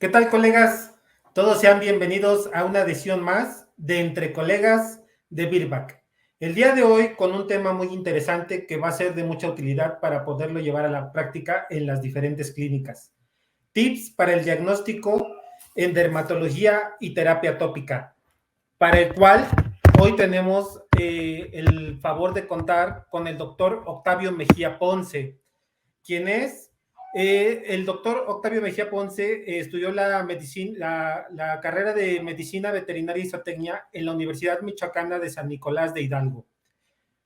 ¿Qué tal, colegas? Todos sean bienvenidos a una edición más de Entre Colegas de Birback. El día de hoy con un tema muy interesante que va a ser de mucha utilidad para poderlo llevar a la práctica en las diferentes clínicas. Tips para el diagnóstico en dermatología y terapia tópica, para el cual hoy tenemos el favor de contar con el doctor Octavio Mejía Ponce, quien es el doctor Octavio Mejía Ponce. Estudió la carrera de medicina veterinaria y zootecnia en la Universidad Michoacana de San Nicolás de Hidalgo.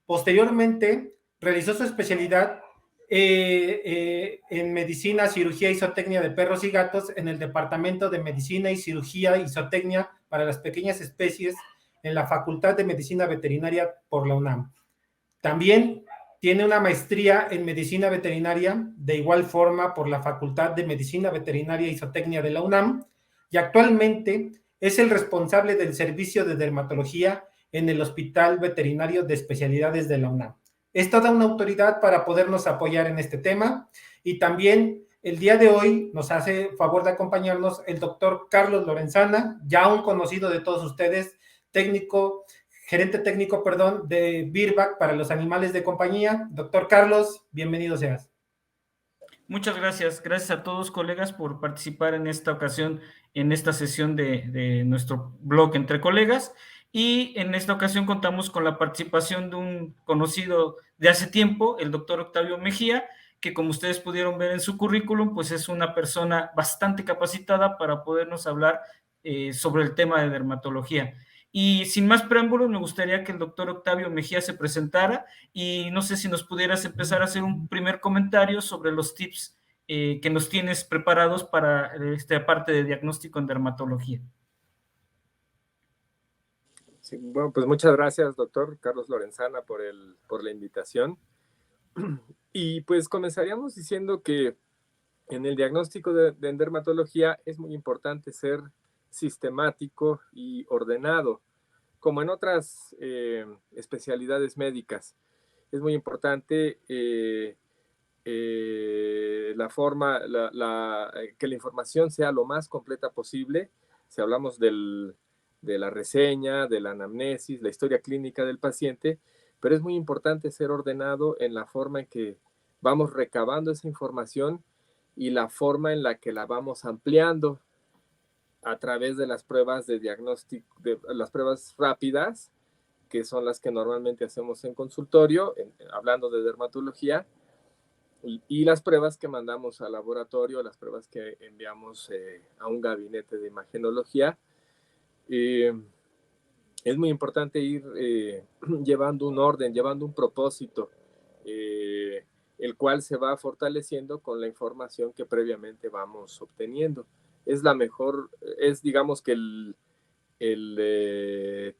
Posteriormente, realizó su especialidad en medicina, cirugía y zootecnia de perros y gatos en el Departamento de Medicina y Cirugía y Zootecnia para las Pequeñas Especies en la Facultad de Medicina Veterinaria por la UNAM. También tiene una maestría en medicina veterinaria, de igual forma por la Facultad de Medicina Veterinaria y Zootecnia de la UNAM, y actualmente es el responsable del servicio de dermatología en el Hospital Veterinario de Especialidades de la UNAM. Es toda una autoridad para podernos apoyar en este tema, y también el día de hoy nos hace favor de acompañarnos el doctor Carlos Lorenzana, ya un conocido de todos ustedes, gerente técnico, de Birback para los animales de compañía. Doctor Carlos, bienvenido seas. Muchas gracias. Gracias a todos, colegas, por participar en esta ocasión, en esta sesión de nuestro blog Entre Colegas. Y en esta ocasión contamos con la participación de un conocido de hace tiempo, el doctor Octavio Mejía, que como ustedes pudieron ver en su currículum, pues es una persona bastante capacitada para podernos hablar sobre el tema de dermatología. Y sin más preámbulos, me gustaría que el doctor Octavio Mejía se presentara y no sé si nos pudieras empezar a hacer un primer comentario sobre los tips que nos tienes preparados para esta parte de diagnóstico en dermatología. Sí, bueno, pues muchas gracias, doctor Carlos Lorenzana, por la invitación. Y pues comenzaríamos diciendo que en el diagnóstico de dermatología es muy importante ser sistemático y ordenado, como en otras especialidades médicas. Es muy importante que la información sea lo más completa posible. Si hablamos de la reseña, de la anamnesis, la historia clínica del paciente, pero es muy importante ser ordenado en la forma en que vamos recabando esa información y la forma en la que la vamos ampliando a través de las pruebas de diagnóstico, de las pruebas rápidas, que son las que normalmente hacemos en consultorio, hablando de dermatología, y las pruebas que mandamos al laboratorio, las pruebas que enviamos a un gabinete de imagenología. Es muy importante ir llevando un orden, llevando un propósito, el cual se va fortaleciendo con la información que previamente vamos obteniendo. Es digamos que el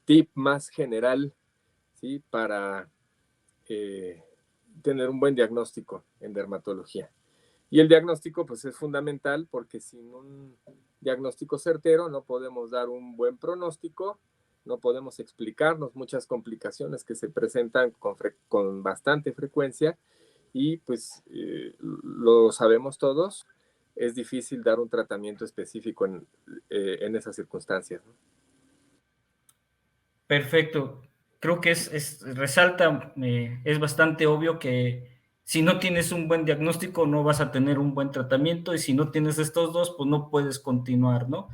tip más general, ¿sí? Para tener un buen diagnóstico en dermatología. Y el diagnóstico pues es fundamental porque sin un diagnóstico certero no podemos dar un buen pronóstico, no podemos explicarnos muchas complicaciones que se presentan con bastante frecuencia y pues lo sabemos todos, es difícil dar un tratamiento específico en esas circunstancias, ¿no? Perfecto. Creo que resalta, es bastante obvio que si no tienes un buen diagnóstico no vas a tener un buen tratamiento y si no tienes estos dos, pues no puedes continuar, ¿no?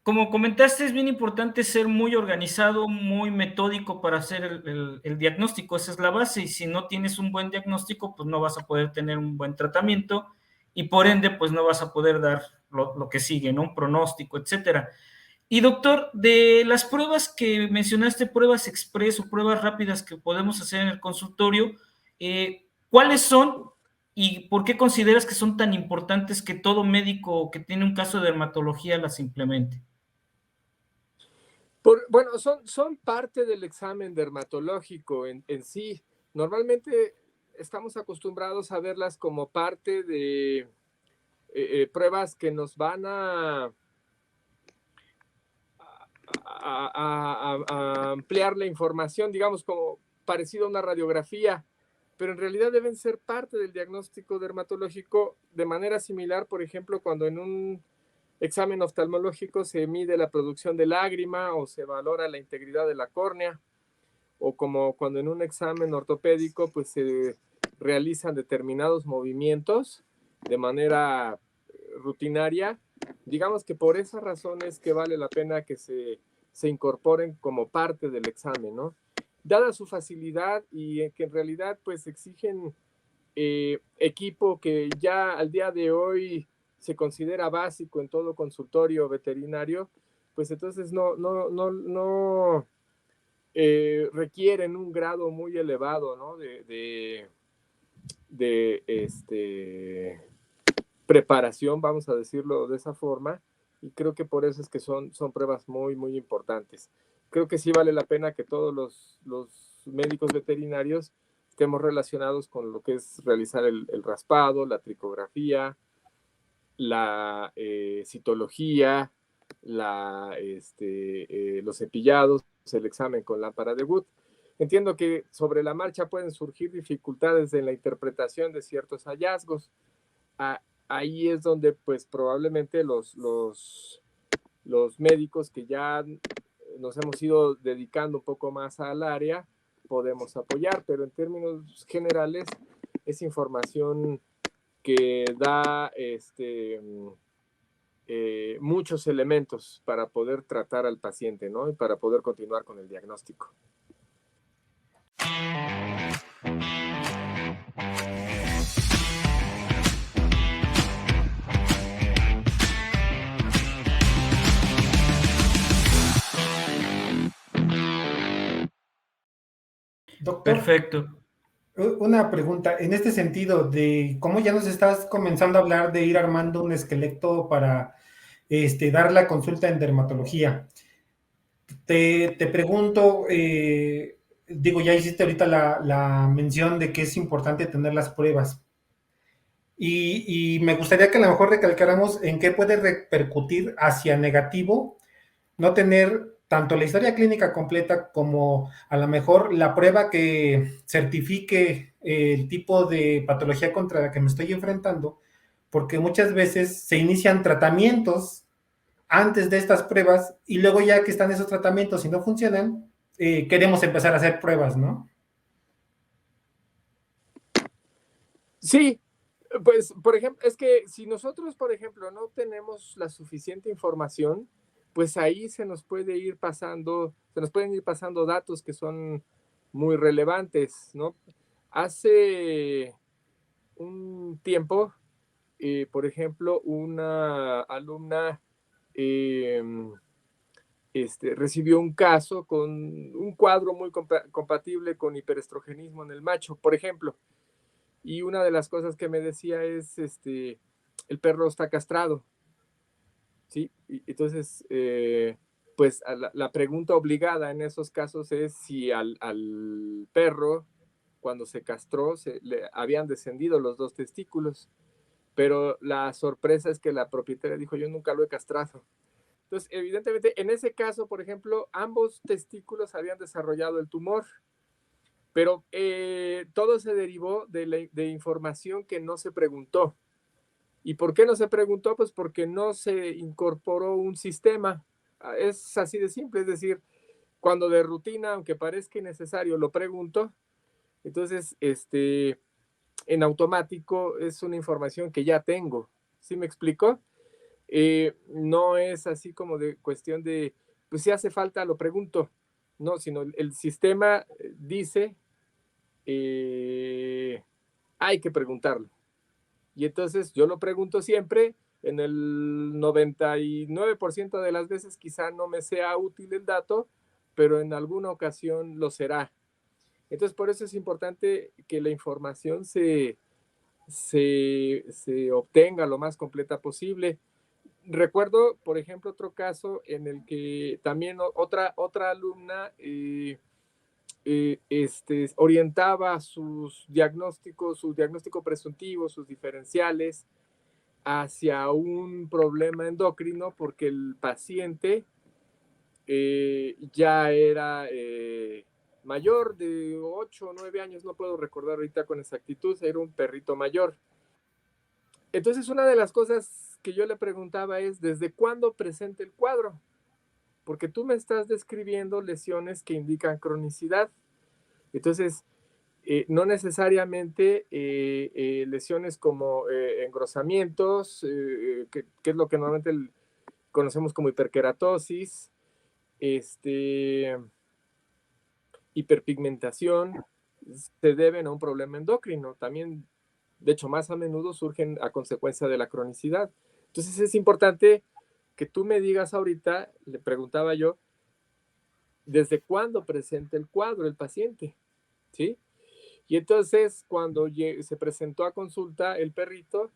Como comentaste, es bien importante ser muy organizado, muy metódico para hacer el diagnóstico. Esa es la base. Y si no tienes un buen diagnóstico, pues no vas a poder tener un buen tratamiento y por ende, pues no vas a poder dar lo que sigue, ¿no? Un pronóstico, etcétera. Y doctor, de las pruebas que mencionaste, pruebas express o pruebas rápidas que podemos hacer en el consultorio, ¿cuáles son y por qué consideras que son tan importantes que todo médico que tiene un caso de dermatología las implemente? Bueno, son parte del examen dermatológico en sí. Normalmente estamos acostumbrados a verlas como parte de pruebas que nos van a ampliar la información, digamos, como parecido a una radiografía. pero en realidad deben ser parte del diagnóstico dermatológico de manera similar, por ejemplo, cuando en un examen oftalmológico se mide la producción de lágrima o se valora la integridad de la córnea, o como cuando en un examen ortopédico pues se realizan determinados movimientos de manera rutinaria. Digamos que por esas razones que vale la pena que se incorporen como parte del examen, ¿no? Dada su facilidad y que en realidad pues exigen equipo que ya al día de hoy se considera básico en todo consultorio veterinario, pues entonces no requieren un grado muy elevado, ¿no? de preparación, vamos a decirlo de esa forma, y creo que por eso es que son pruebas muy, muy importantes. Creo que sí vale la pena que todos los médicos veterinarios estemos relacionados con lo que es realizar el raspado, la tricografía, la citología, los cepillados, el examen con lámpara de Wood. Entiendo que sobre la marcha pueden surgir dificultades en la interpretación de ciertos hallazgos. Ahí es donde pues probablemente los médicos que ya nos hemos ido dedicando un poco más al área podemos apoyar, pero en términos generales es información que da muchos elementos para poder tratar al paciente, ¿no? Y para poder continuar con el diagnóstico. Doctor, Perfecto. una pregunta, en este sentido de cómo ya nos estás comenzando a hablar de ir armando un esqueleto para dar la consulta en dermatología. Te pregunto, digo, ya hiciste ahorita la mención de que es importante tener las pruebas. Y me gustaría que a lo mejor recalcáramos en qué puede repercutir hacia negativo no tener tanto la historia clínica completa como a lo mejor la prueba que certifique el tipo de patología contra la que me estoy enfrentando, porque muchas veces se inician tratamientos antes de estas pruebas y luego ya que están esos tratamientos y no funcionan, queremos empezar a hacer pruebas, ¿no? Sí, pues por ejemplo, es que si nosotros, por ejemplo, no tenemos la suficiente información, pues ahí se nos pueden ir pasando datos que son muy relevantes, ¿no? Hace un tiempo, por ejemplo, una alumna recibió un caso con un cuadro muy compatible con hiperestrogenismo en el macho, por ejemplo. Y una de las cosas que me decía es, el perro está castrado, ¿sí? Y entonces, pues la pregunta obligada en esos casos es si al perro, cuando se castró, le habían descendido los 2 testículos. Pero la sorpresa es que la propietaria dijo, yo nunca lo he castrado. Entonces, evidentemente, en ese caso, por ejemplo, ambos testículos habían desarrollado el tumor, pero todo se derivó de información que no se preguntó. ¿Y por qué no se preguntó? Pues porque no se incorporó un sistema. Es así de simple, es decir, cuando de rutina, aunque parezca innecesario, lo pregunto, entonces, en automático es una información que ya tengo. ¿Sí me explico? No es así como de cuestión de, pues si hace falta lo pregunto, no, sino el sistema dice, hay que preguntarlo. Y entonces yo lo pregunto siempre, en el 99% de las veces quizá no me sea útil el dato, pero en alguna ocasión lo será. Entonces por eso es importante que la información se obtenga lo más completa posible. Recuerdo, por ejemplo, otro caso en el que también otra alumna orientaba su diagnóstico presuntivo, sus diferenciales, hacia un problema endocrino porque el paciente ya era mayor de 8 o 9 años, no puedo recordar ahorita con exactitud, era un perrito mayor. Entonces, una de las cosas que yo le preguntaba es, ¿desde cuándo presenta el cuadro? Porque tú me estás describiendo lesiones que indican cronicidad. Entonces, no necesariamente lesiones como engrosamientos, que es lo que normalmente conocemos como hiperkeratosis, hiperpigmentación, se deben a un problema endocrino. También, de hecho, más a menudo surgen a consecuencia de la cronicidad. Entonces es importante que tú me digas ahorita, le preguntaba yo, ¿desde cuándo presenta el cuadro el paciente? ¿Sí? Y entonces, cuando se presentó a consulta el perrito,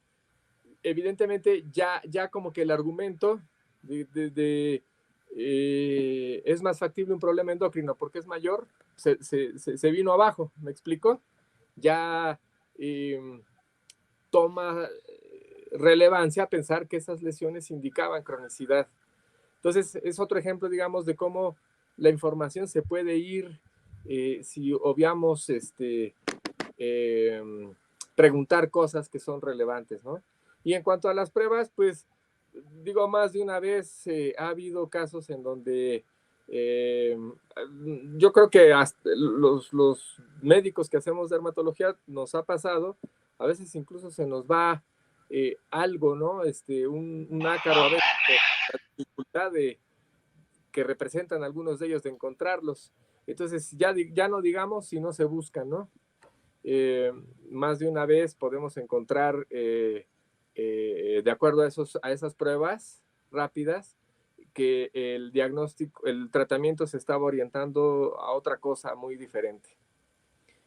evidentemente ya como que el argumento es más factible un problema endocrino porque es mayor, se vino abajo, ¿me explico? Ya toma relevancia pensar que esas lesiones indicaban cronicidad. Entonces, es otro ejemplo, digamos, de cómo la información se puede ir, si obviamos preguntar cosas que son relevantes, ¿no? Y en cuanto a las pruebas, pues, digo, más de una vez ha habido casos en donde yo creo que hasta los médicos que hacemos dermatología nos ha pasado, a veces incluso se nos va algo, ¿no? Un ácaro, a veces, la dificultad que representan algunos de ellos de encontrarlos. Entonces, ya no digamos si no se buscan, ¿no? Más de una vez podemos encontrar, de acuerdo a esas pruebas rápidas, que el diagnóstico, el tratamiento se estaba orientando a otra cosa muy diferente.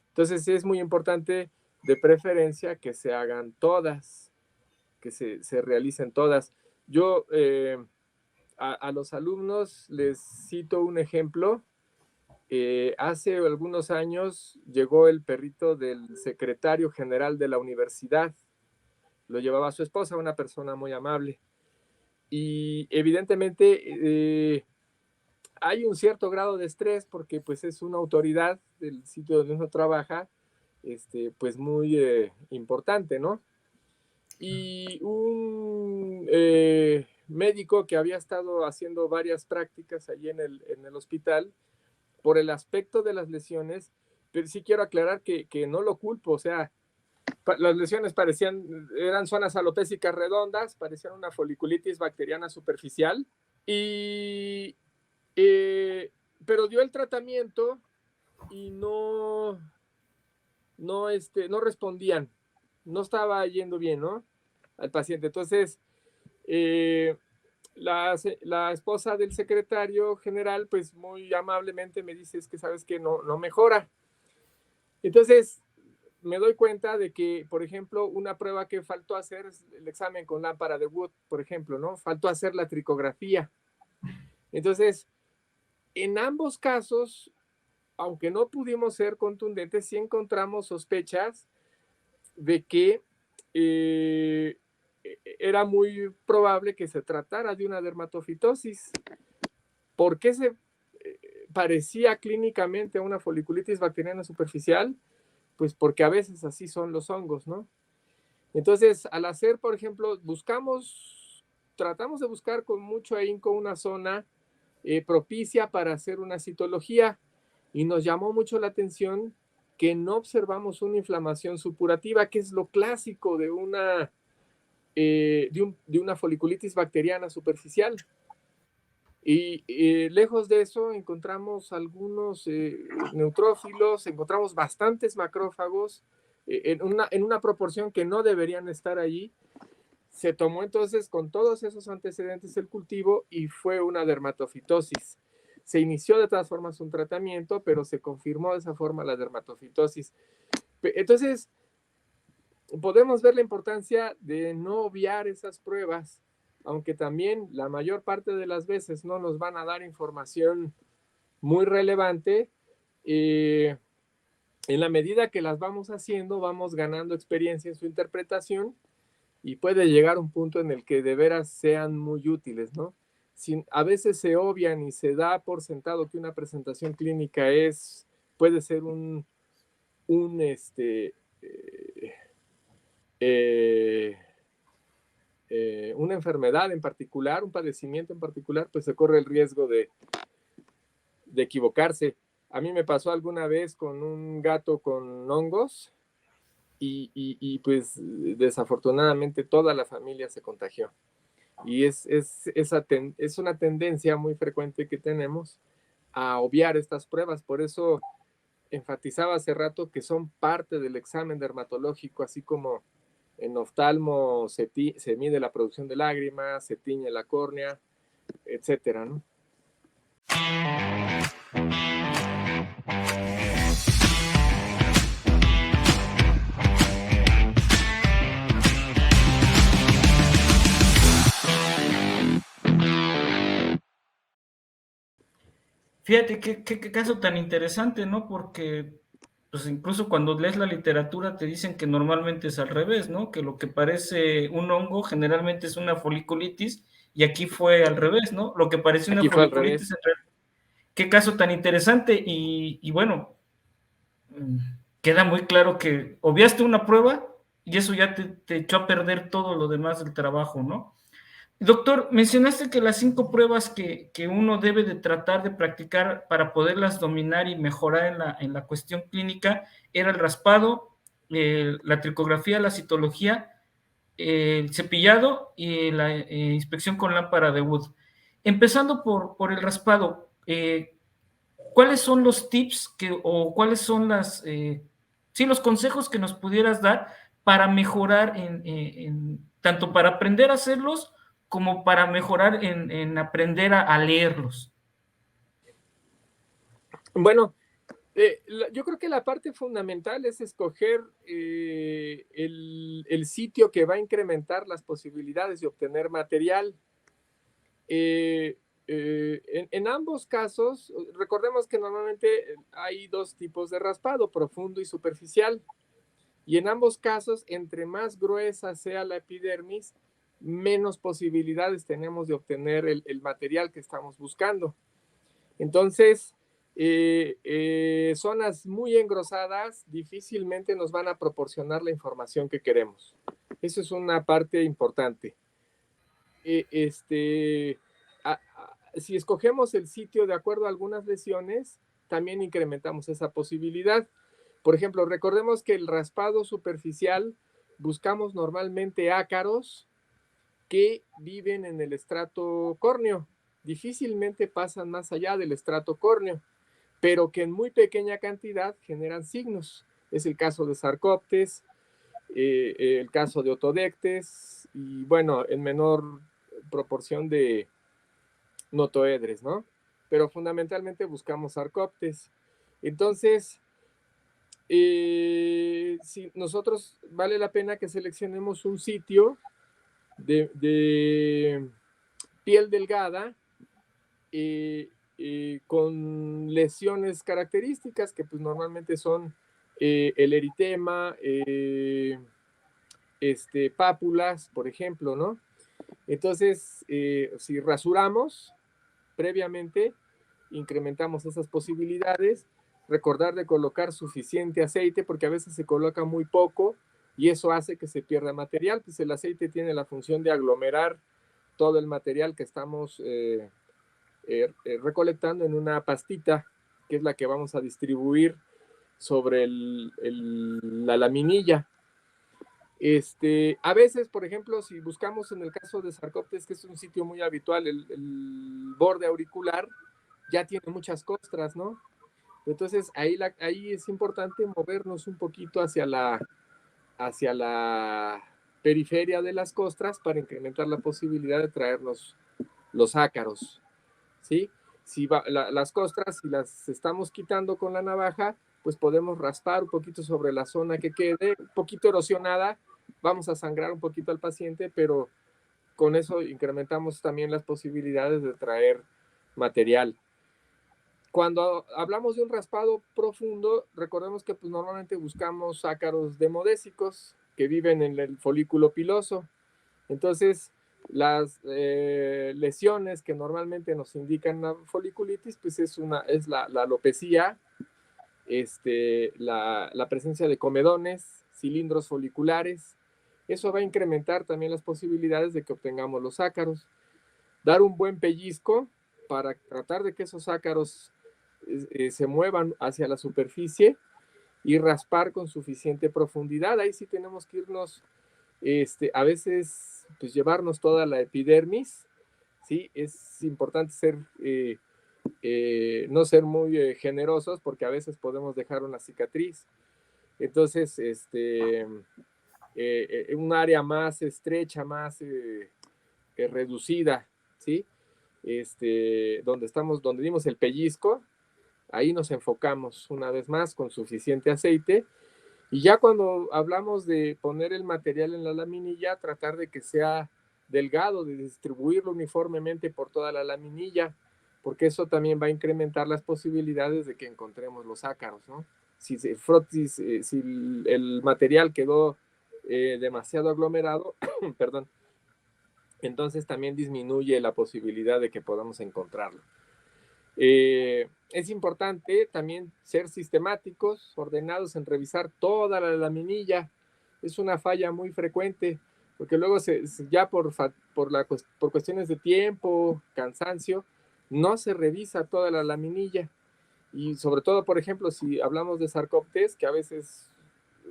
Entonces es muy importante, de preferencia, que se hagan todas, que se realicen todas. Yo a los alumnos les cito un ejemplo. Hace algunos años llegó el perrito del secretario general de la universidad. Lo llevaba su esposa, una persona muy amable. Y evidentemente hay un cierto grado de estrés porque pues es una autoridad del sitio donde uno trabaja, pues muy importante, ¿no? Y un médico que había estado haciendo varias prácticas allí en el hospital, por el aspecto de las lesiones, pero sí quiero aclarar que no lo culpo, o sea, las lesiones eran zonas alopécicas redondas, parecían una foliculitis bacteriana superficial, pero dio el tratamiento y no respondían, no estaba yendo bien, ¿no? Al paciente. Entonces, la esposa del secretario general, pues muy amablemente me dice, es que sabes que no mejora. Entonces, me doy cuenta de que, por ejemplo, una prueba que faltó hacer es el examen con lámpara de Wood, por ejemplo, ¿no? Faltó hacer la tricografía. Entonces, en ambos casos, aunque no pudimos ser contundentes, sí encontramos sospechas de que era muy probable que se tratara de una dermatofitosis. ¿Por qué se parecía clínicamente a una foliculitis bacteriana superficial? Pues porque a veces así son los hongos, ¿no? Entonces, al hacer, por ejemplo, tratamos de buscar con mucho ahínco una zona propicia para hacer una citología y nos llamó mucho la atención que no observamos una inflamación supurativa, que es lo clásico de una foliculitis bacteriana superficial. Y lejos de eso encontramos algunos neutrófilos, encontramos bastantes macrófagos en una proporción que no deberían estar allí. Se tomó entonces con todos esos antecedentes el cultivo y fue una dermatofitosis. Se inició de todas formas un tratamiento, pero se confirmó de esa forma la dermatofitosis. Entonces, podemos ver la importancia de no obviar esas pruebas, aunque también la mayor parte de las veces no nos van a dar información muy relevante. En la medida que las vamos haciendo, vamos ganando experiencia en su interpretación y puede llegar un punto en el que de veras sean muy útiles, ¿no? A veces se obvian y se da por sentado que una presentación clínica es puede ser una enfermedad en particular, un padecimiento en particular, pues se corre el riesgo de equivocarse. A mí me pasó alguna vez con un gato con hongos y pues desafortunadamente toda la familia se contagió. Y es una tendencia muy frecuente que tenemos a obviar estas pruebas. Por eso enfatizaba hace rato que son parte del examen dermatológico, así como en oftalmo se mide la producción de lágrimas, se tiñe la córnea, etcétera, ¿no? Fíjate qué caso tan interesante, ¿no? Porque pues incluso cuando lees la literatura te dicen que normalmente es al revés, ¿no? Que lo que parece un hongo generalmente es una foliculitis y aquí fue al revés, ¿no? Lo que parece una Aquí fue al foliculitis revés. en realidad. Qué caso tan interesante y bueno, queda muy claro que obviaste una prueba y eso ya te echó a perder todo lo demás del trabajo, ¿no? Doctor, mencionaste que las 5 pruebas que uno debe de tratar de practicar para poderlas dominar y mejorar en la cuestión clínica era el raspado, la tricografía, la citología, el cepillado y la inspección con lámpara de Wood. Empezando por el raspado, ¿cuáles son los tips o cuáles son los consejos que nos pudieras dar para mejorar tanto para aprender a hacerlos como para mejorar en aprender a leerlos? Bueno, yo creo que la parte fundamental es escoger el sitio que va a incrementar las posibilidades de obtener material. En ambos casos, recordemos que normalmente hay 2 tipos de raspado, profundo y superficial. Y en ambos casos, entre más gruesa sea la epidermis, menos posibilidades tenemos de obtener el material que estamos buscando. Entonces, zonas muy engrosadas difícilmente nos van a proporcionar la información que queremos. Eso es una parte importante. Si escogemos el sitio de acuerdo a algunas lesiones, también incrementamos esa posibilidad. Por ejemplo, recordemos que el raspado superficial buscamos normalmente ácaros que viven en el estrato córneo. Difícilmente pasan más allá del estrato córneo, pero que en muy pequeña cantidad generan signos. Es el caso de Sarcoptes, el caso de Otodectes y, bueno, en menor proporción de Notoedres, ¿no? Pero fundamentalmente buscamos Sarcoptes. Entonces, si nosotros vale la pena que seleccionemos un sitio de piel delgada con lesiones características que pues normalmente son el eritema, pápulas, por ejemplo, ¿no? Entonces, si rasuramos previamente, incrementamos esas posibilidades. Recordar de colocar suficiente aceite, porque a veces se coloca muy poco y eso hace que se pierda material, pues el aceite tiene la función de aglomerar todo el material que estamos recolectando en una pastita, que es la que vamos a distribuir sobre la laminilla. A veces, por ejemplo, si buscamos en el caso de Sarcoptes, que es un sitio muy habitual, el borde auricular ya tiene muchas costras, ¿no? Entonces ahí es importante movernos un poquito hacia la periferia de las costras para incrementar la posibilidad de traernos los ácaros, ¿sí? Si las costras, si las estamos quitando con la navaja, pues podemos raspar un poquito sobre la zona que quede, un poquito erosionada, vamos a sangrar un poquito al paciente, pero con eso incrementamos también las posibilidades de traer material. Cuando hablamos de un raspado profundo, recordemos que pues, normalmente buscamos ácaros demodésicos que viven en el folículo piloso. Entonces, las lesiones que normalmente nos indican la foliculitis, pues es la alopecia, la presencia de comedones, cilindros foliculares. Eso va a incrementar también las posibilidades de que obtengamos los ácaros. Dar un buen pellizco para tratar de que esos ácaros se muevan hacia la superficie y raspar con suficiente profundidad. Ahí sí tenemos que irnos, a veces, pues llevarnos toda la epidermis, ¿sí? Es importante no ser muy generosos, porque a veces podemos dejar una cicatriz. Entonces, un área más estrecha, más reducida, ¿sí? Donde dimos el pellizco, ahí nos enfocamos una vez más con suficiente aceite. Y ya cuando hablamos de poner el material en la laminilla, tratar de que sea delgado, de distribuirlo uniformemente por toda la laminilla, porque eso también va a incrementar las posibilidades de que encontremos los ácaros, ¿no? Si el material quedó demasiado aglomerado, perdón, entonces también disminuye la posibilidad de que podamos encontrarlo. Es importante también ser sistemáticos, ordenados en revisar toda la laminilla. Es una falla muy frecuente, porque luego ya por cuestiones de tiempo, cansancio, no se revisa toda la laminilla. Y sobre todo, por ejemplo, si hablamos de Sarcoptes, que a veces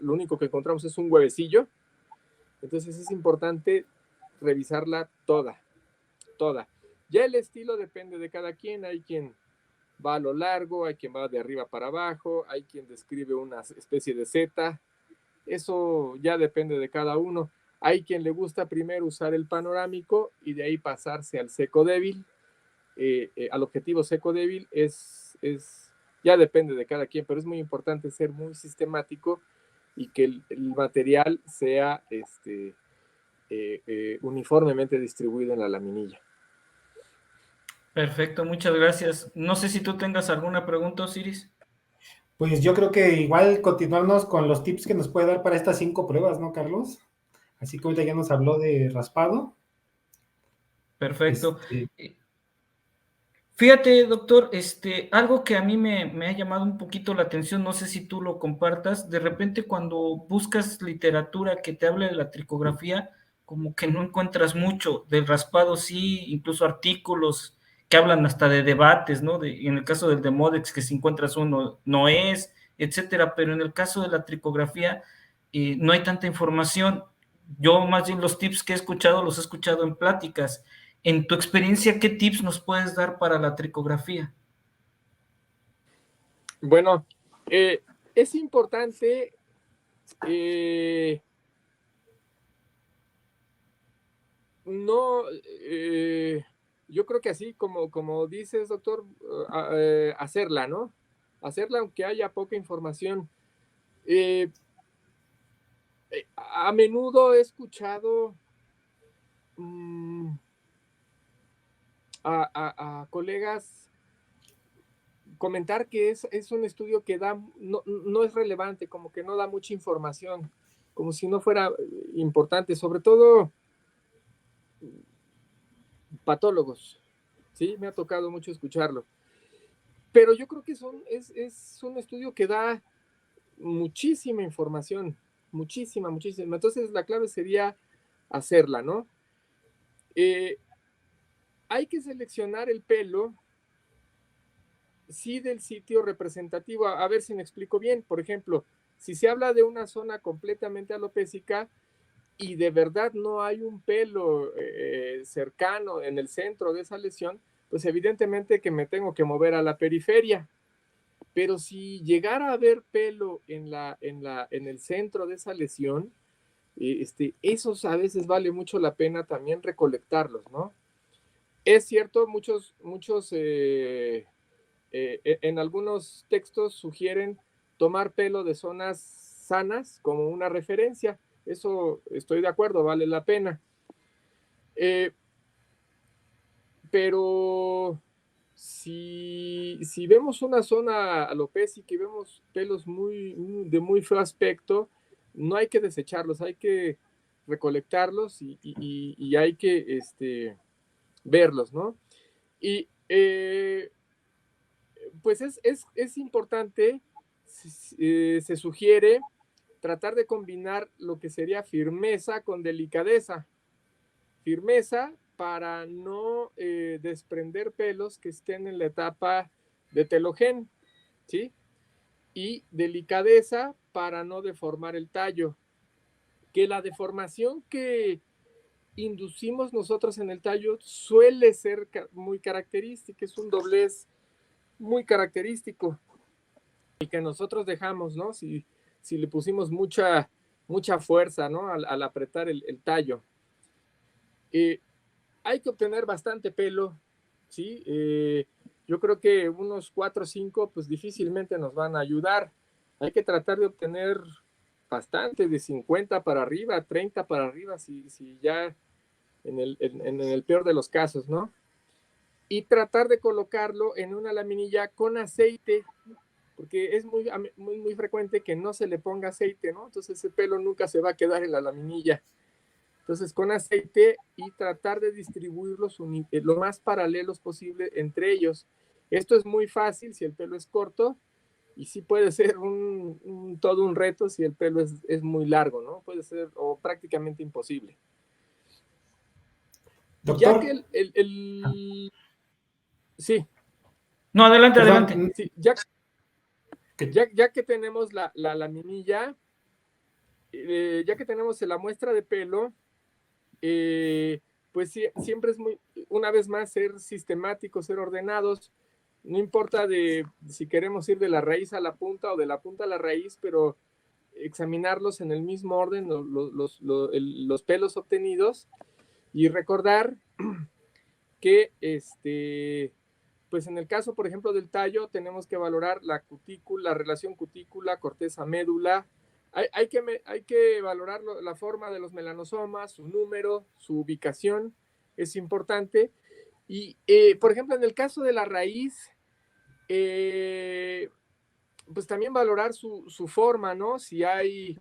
lo único que encontramos es un huevecillo, entonces es importante revisarla toda. Ya el estilo depende de cada quien. Hay quien va a lo largo, hay quien va de arriba para abajo, hay quien describe una especie de Z. Eso ya depende de cada uno. Hay quien le gusta primero usar el panorámico y de ahí pasarse al seco débil. Al objetivo seco débil ya depende de cada quien, pero es muy importante ser muy sistemático y que el material sea uniformemente distribuido en la laminilla. Perfecto, muchas gracias. No sé si tú tengas alguna pregunta, Osiris. Pues yo creo que igual continuarnos con los tips que nos puede dar para estas 5 pruebas, ¿no, Carlos? Así que ahorita ya nos habló de raspado. Perfecto. Fíjate, doctor, algo que a mí me ha llamado un poquito la atención, no sé si tú lo compartas, de repente cuando buscas literatura que te hable de la tricografía, como que no encuentras mucho, del raspado sí, incluso artículos que hablan hasta de debates, ¿no? En el caso del Demodex, que si encuentras uno, no es, etcétera, pero en el caso de la tricografía, no hay tanta información. Yo más bien los tips que he escuchado, los he escuchado en pláticas. En tu experiencia, ¿qué tips nos puedes dar para la tricografía? Bueno, es importante yo creo que así como dices, doctor, hacerla, ¿no? Hacerla aunque haya poca información. A menudo he escuchado a colegas comentar que es un estudio que no es relevante, como que no da mucha información, como si no fuera importante, sobre todo patólogos, ¿sí? Me ha tocado mucho escucharlo. Pero yo creo que es un estudio que da muchísima información, muchísima. Entonces la clave sería hacerla, ¿no? Hay que seleccionar el pelo, sí, del sitio representativo. A ver si me explico bien. Por ejemplo, si se habla de una zona completamente alopécica y de verdad no hay un pelo cercano en el centro de esa lesión, pues evidentemente que me tengo que mover a la periferia. Pero si llegara a haber pelo en el centro de esa lesión, esos a veces vale mucho la pena también recolectarlos, ¿no? Es cierto, muchos en algunos textos sugieren tomar pelo de zonas sanas como una referencia. Eso estoy de acuerdo, vale la pena. Pero si vemos una zona alopécica y vemos pelos de muy feo aspecto, no hay que desecharlos, hay que recolectarlos y hay que verlos, ¿no? Y pues es importante se sugiere tratar de combinar lo que sería firmeza con delicadeza. Firmeza para no desprender pelos que estén en la etapa de telogén, ¿sí? Y delicadeza para no deformar el tallo. Que la deformación que inducimos nosotros en el tallo suele ser muy característica, es un doblez muy característico, el que nosotros dejamos, ¿no? Si le pusimos mucha fuerza, ¿no? Al apretar el tallo. Hay que obtener bastante pelo, ¿sí? Yo creo que unos 4 o 5, pues difícilmente nos van a ayudar. Hay que tratar de obtener bastante, de 50 para arriba, 30 para arriba, si ya en el peor de los casos, ¿no? Y tratar de colocarlo en una laminilla con aceite, porque es muy frecuente que no se le ponga aceite, ¿no? Entonces ese pelo nunca se va a quedar en la laminilla. Entonces con aceite y tratar de distribuirlos lo más paralelos posible entre ellos. Esto es muy fácil si el pelo es corto, y sí puede ser todo un reto si el pelo es muy largo, ¿no? Puede ser o prácticamente imposible. Doctor. Ya que sí. No, adelante, Perdón, adelante. Sí, ya que tenemos la laminilla, ya que tenemos la muestra de pelo, pues sí, siempre es una vez más, ser sistemáticos, ser ordenados. No importa si queremos ir de la raíz a la punta o de la punta a la raíz, pero examinarlos en el mismo orden, los pelos obtenidos, y recordar que pues en el caso, por ejemplo, del tallo, tenemos que valorar la relación cutícula, corteza, médula. Hay que valorar la forma de los melanosomas, su número, su ubicación, es importante. Y, por ejemplo, en el caso de la raíz, pues también valorar su forma, ¿no? Si hay,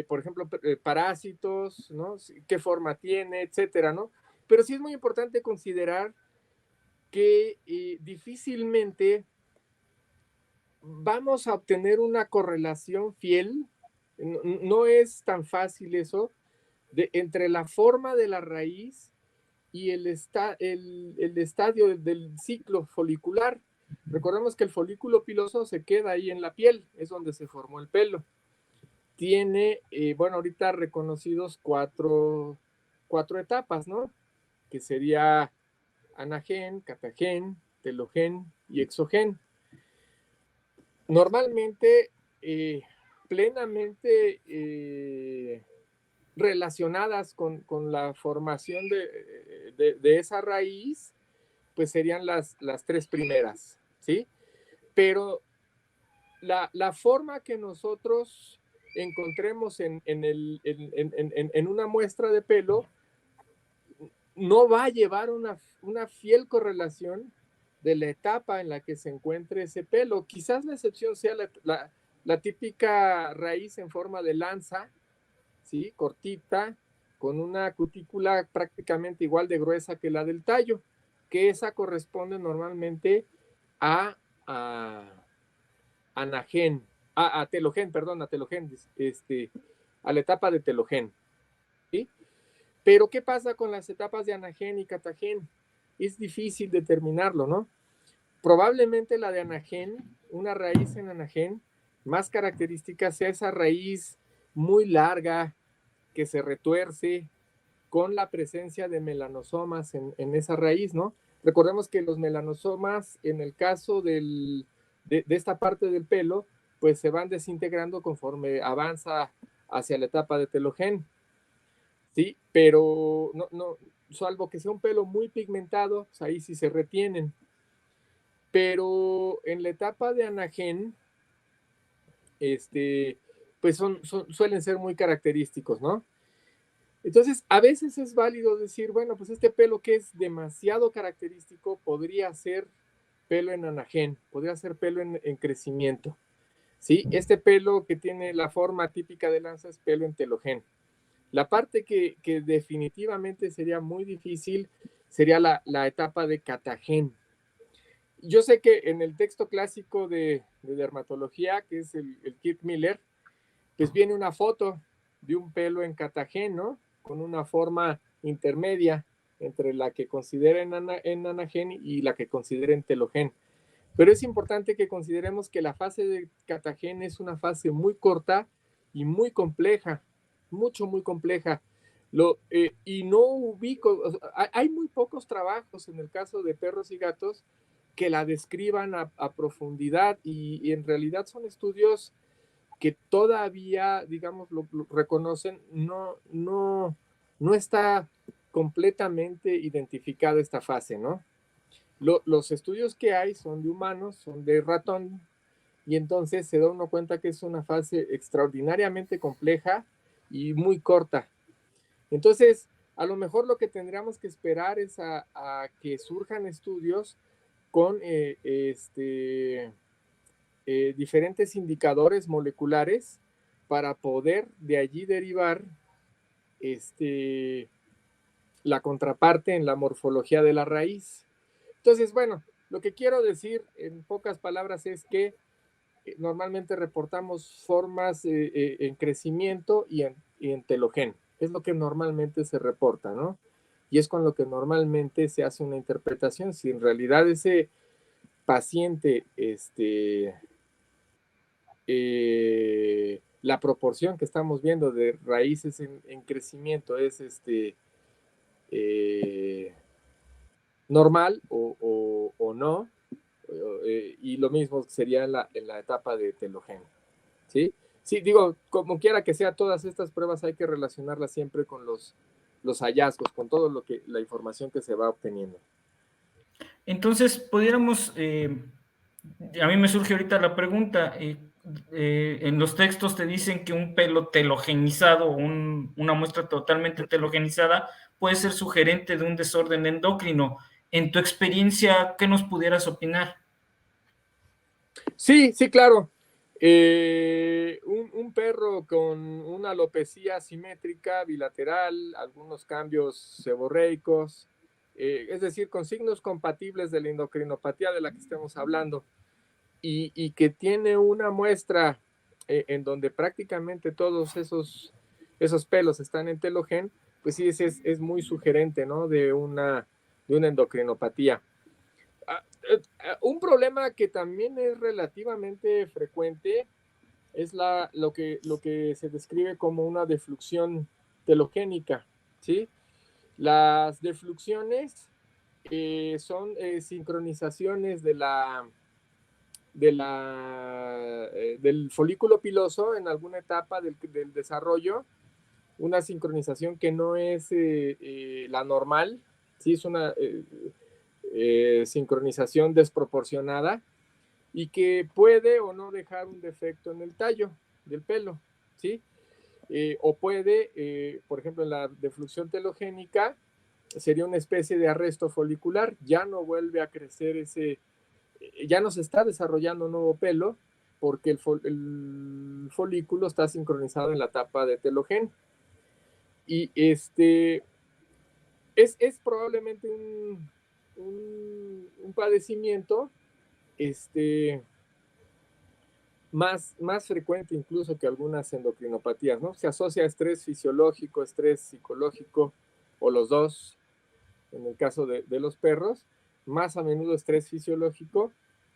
por ejemplo, parásitos, ¿no? ¿Qué forma tiene, etcétera, ¿no? Pero sí es muy importante considerar que difícilmente vamos a obtener una correlación fiel, no es tan fácil eso, entre la forma de la raíz y el estadio del ciclo folicular. Recordemos que el folículo piloso se queda ahí en la piel, es donde se formó el pelo. Tiene, bueno, ahorita reconocidos cuatro etapas, ¿no? Que sería anagen, catagen, telogen y exogen. Normalmente, plenamente relacionadas con la formación de esa raíz, pues serían las 3 primeras, ¿sí? Pero la forma que nosotros encontremos en una muestra de pelo no va a llevar una fiel correlación de la etapa en la que se encuentre ese pelo. Quizás la excepción sea la típica raíz en forma de lanza, ¿sí? Cortita, con una cutícula prácticamente igual de gruesa que la del tallo, que esa corresponde normalmente a anagen, a telogen, perdón, a telogen, a la etapa de telogen, ¿sí? Pero ¿qué pasa con las etapas de anagen y catagen? Es difícil determinarlo, ¿no? Probablemente la de anagen, una raíz en anagen, más característica sea esa raíz muy larga, que se retuerce, con la presencia de melanosomas en esa raíz, ¿no? Recordemos que los melanosomas, en el caso de esta parte del pelo, pues se van desintegrando conforme avanza hacia la etapa de telogen, ¿sí? Pero no, salvo que sea un pelo muy pigmentado, pues ahí sí se retienen. Pero en la etapa de anagen, pues suelen ser muy característicos, ¿no? Entonces, a veces es válido decir, bueno, pues este pelo que es demasiado característico podría ser pelo en anagen, podría ser pelo en crecimiento, ¿sí? Este pelo que tiene la forma típica de lanza es pelo en telogen. La parte que definitivamente sería muy difícil sería la etapa de catagen. yo sé que en el texto clásico de dermatología, que es el Kirk Miller, pues viene una foto de un pelo en catageno con una forma intermedia entre la que considera en anagen y la que considera en telogen. Pero es importante que consideremos que la fase de catagen es una fase muy corta y muy compleja, muy compleja. Y no ubico, o sea, hay muy pocos trabajos en el caso de perros y gatos que la describan a profundidad y en realidad son estudios que todavía, digamos, lo reconocen, no está completamente identificada esta fase, ¿no? Los estudios que hay son de humanos, son de ratón, y entonces se da uno cuenta que es una fase extraordinariamente compleja y muy corta. Entonces, a lo mejor lo que tendríamos que esperar es a que surjan estudios con diferentes indicadores moleculares para poder de allí derivar la contraparte en la morfología de la raíz. Entonces, bueno, lo que quiero decir en pocas palabras es que normalmente reportamos formas en crecimiento y en telogen. Es lo que normalmente se reporta, ¿no? Y es con lo que normalmente se hace una interpretación. Si en realidad ese paciente, la proporción que estamos viendo de raíces en crecimiento es normal o no, y lo mismo sería en la etapa de telogen, ¿sí? Sí, digo, como quiera que sea, todas estas pruebas hay que relacionarlas siempre con los hallazgos, con todo la información que se va obteniendo. Entonces, pudiéramos, a mí me surge ahorita la pregunta, en los textos te dicen que un pelo telogenizado, una muestra totalmente telogenizada, puede ser sugerente de un desorden endocrino. En tu experiencia, ¿qué nos pudieras opinar? Sí, sí, claro. Un perro con una alopecia simétrica, bilateral, algunos cambios seborreicos, es decir, con signos compatibles de la endocrinopatía de la que estemos hablando, y que tiene una muestra en donde prácticamente todos esos pelos están en telogen, pues sí, es muy sugerente, ¿no? De una endocrinopatía. Un problema que también es relativamente frecuente es lo que se describe como una defluxión telogénica, ¿sí? Las defluxiones son sincronizaciones del folículo piloso en alguna etapa del desarrollo, una sincronización que no es la normal, ¿sí? Es una sincronización desproporcionada y que puede o no dejar un defecto en el tallo del pelo, ¿sí? O puede, por ejemplo, en la defluxión telogénica, sería una especie de arresto folicular, ya no vuelve a crecer ya no se está desarrollando nuevo pelo porque el folículo está sincronizado en la etapa de telogen. Y es probablemente un padecimiento más frecuente incluso que algunas endocrinopatías, ¿no? Se asocia a estrés fisiológico, estrés psicológico, o los dos, en el caso de los perros, más a menudo estrés fisiológico,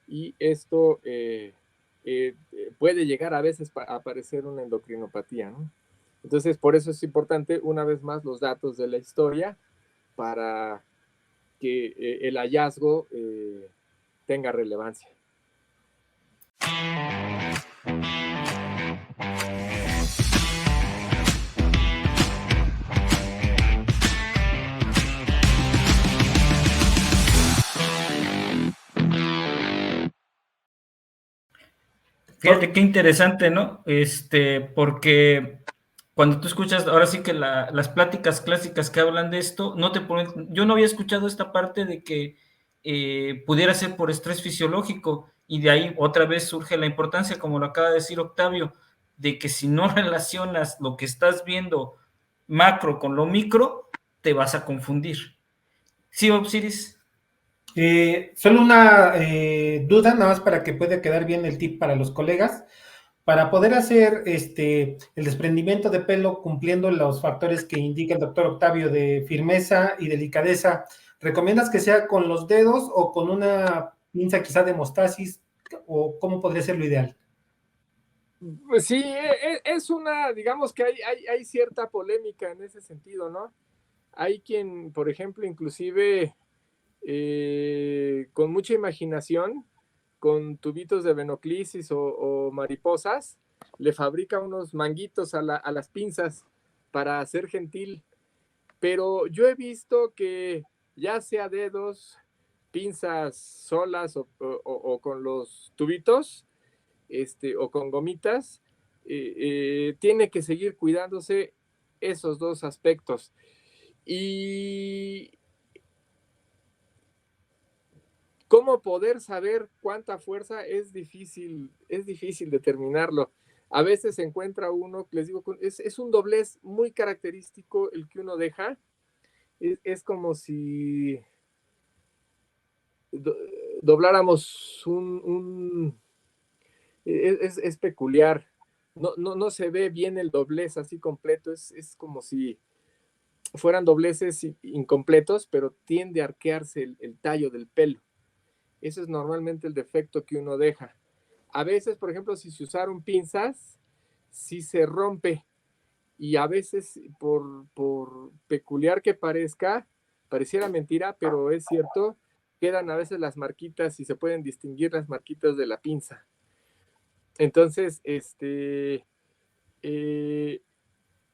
y esto puede llegar a veces a aparecer una endocrinopatía, ¿no? Entonces, por eso es importante, una vez más, los datos de la historia para que el hallazgo tenga relevancia. Fíjate qué interesante, ¿no? Porque cuando tú escuchas, ahora sí que las pláticas clásicas que hablan de esto, no te ponen, yo no había escuchado esta parte de que pudiera ser por estrés fisiológico, y de ahí otra vez surge la importancia, como lo acaba de decir Octavio, de que si no relacionas lo que estás viendo macro con lo micro, te vas a confundir. ¿Sí, Osiris? Solo una duda, nada más para que pueda quedar bien el tip para los colegas. Para poder hacer el desprendimiento de pelo cumpliendo los factores que indica el doctor Octavio de firmeza y delicadeza, ¿recomiendas que sea con los dedos o con una pinza quizá de hemostasis? ¿O cómo podría ser lo ideal? Pues sí, es una, digamos que hay cierta polémica en ese sentido, ¿no? Hay quien, por ejemplo, inclusive con mucha imaginación, con tubitos de venoclisis o mariposas, le fabrica unos manguitos a las pinzas para ser gentil. Pero yo he visto que ya sea dedos, pinzas solas o con los tubitos, o con gomitas, tiene que seguir cuidándose esos dos aspectos. Y cómo poder saber cuánta fuerza es difícil determinarlo. A veces se encuentra uno, les digo, es un doblez muy característico el que uno deja. Es como si dobláramos es peculiar. No se ve bien el doblez así completo, es como si fueran dobleces incompletos, pero tiende a arquearse el tallo del pelo. Ese es normalmente el defecto que uno deja. A veces, por ejemplo, si se usaron pinzas, sí se rompe. Y a veces, por peculiar que parezca, pareciera mentira, pero es cierto, quedan a veces las marquitas y se pueden distinguir las marquitas de la pinza. Entonces,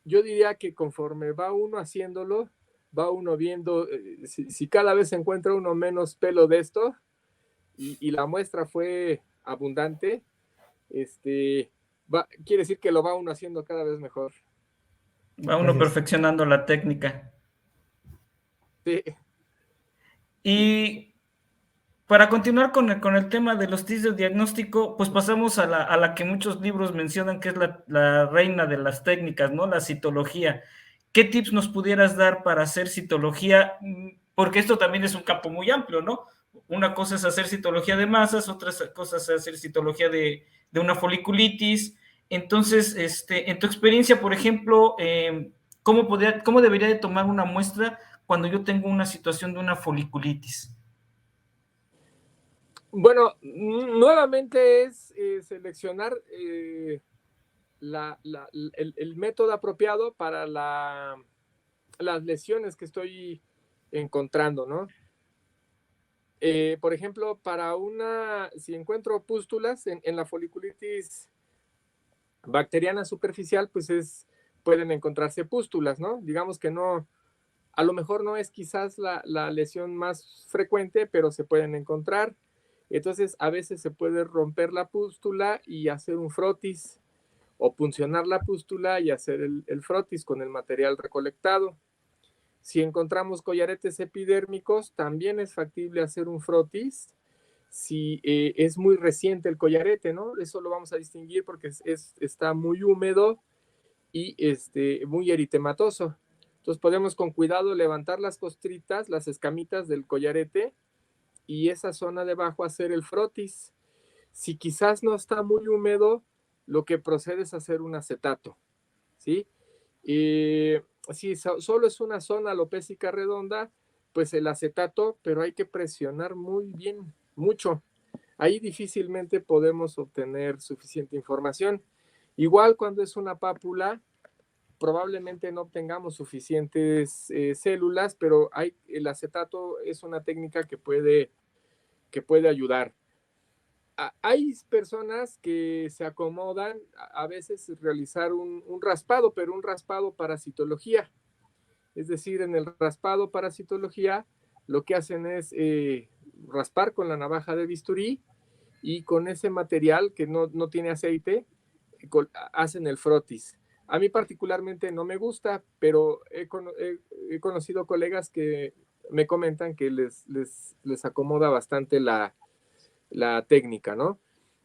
yo diría que conforme va uno haciéndolo, va uno viendo, si cada vez se encuentra uno menos pelo de esto y la muestra fue abundante, quiere decir que lo va uno haciendo cada vez mejor. Va uno perfeccionando la técnica. Sí. Y para continuar con el tema de los tips de diagnóstico, pues pasamos a la que muchos libros mencionan que es la reina de las técnicas, ¿no? La citología. ¿Qué tips nos pudieras dar para hacer citología? Porque esto también es un campo muy amplio, ¿no? Una cosa es hacer citología de masas, otra cosa es hacer citología de una foliculitis. Entonces, en tu experiencia, por ejemplo, ¿cómo debería de tomar una muestra cuando yo tengo una situación de una foliculitis? Bueno, nuevamente es seleccionar el método apropiado para las lesiones que estoy encontrando, ¿no? Por ejemplo, si encuentro pústulas en la foliculitis bacteriana superficial, pues pueden encontrarse pústulas, ¿no? Digamos que no, a lo mejor no es quizás la lesión más frecuente, pero se pueden encontrar. Entonces, a veces se puede romper la pústula y hacer un frotis, o puncionar la pústula y hacer el frotis con el material recolectado. Si encontramos collaretes epidérmicos, también es factible hacer un frotis. Si es muy reciente el collarete, ¿no? Eso lo vamos a distinguir porque está muy húmedo y muy eritematoso. Entonces podemos con cuidado levantar las costritas, las escamitas del collarete y esa zona debajo hacer el frotis. Si quizás no está muy húmedo, lo que procede es hacer un acetato, ¿sí? Si solo es una zona alopécica redonda, pues el acetato, pero hay que presionar muy bien, mucho. Ahí difícilmente podemos obtener suficiente información. Igual cuando es una pápula, probablemente no obtengamos suficientes células, pero el acetato es una técnica que puede ayudar. Hay personas que se acomodan a veces realizar un raspado, pero un raspado para citología. Es decir, en el raspado para citología, lo que hacen es raspar con la navaja de bisturí y con ese material que no tiene aceite, hacen el frotis. A mí particularmente no me gusta, pero he conocido colegas que me comentan que les acomoda bastante la técnica, ¿no?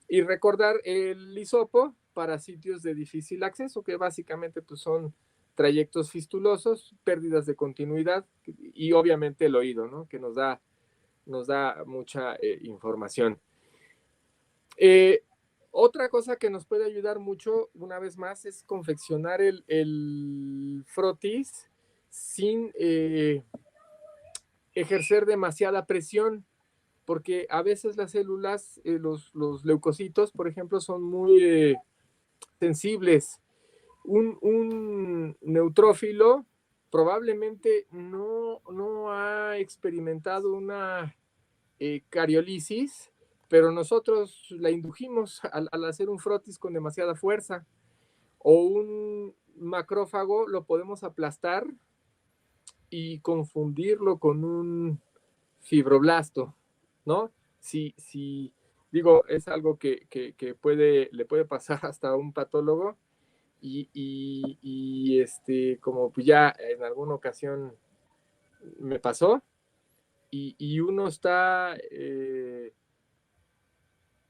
Y recordar el hisopo para sitios de difícil acceso, que básicamente pues, son trayectos fistulosos, pérdidas de continuidad y obviamente el oído, ¿no? Que nos da nos da mucha información. Otra cosa que nos puede ayudar mucho, una vez más, es confeccionar el frotis sin ejercer demasiada presión, porque a veces las células, los leucocitos, por ejemplo, son muy sensibles. Un neutrófilo probablemente no ha experimentado una cariolisis, pero nosotros la indujimos al hacer un frotis con demasiada fuerza. O un macrófago lo podemos aplastar y confundirlo con un fibroblasto, ¿no? Si digo, es algo que le puede pasar hasta a un patólogo como pues ya en alguna ocasión me pasó y uno está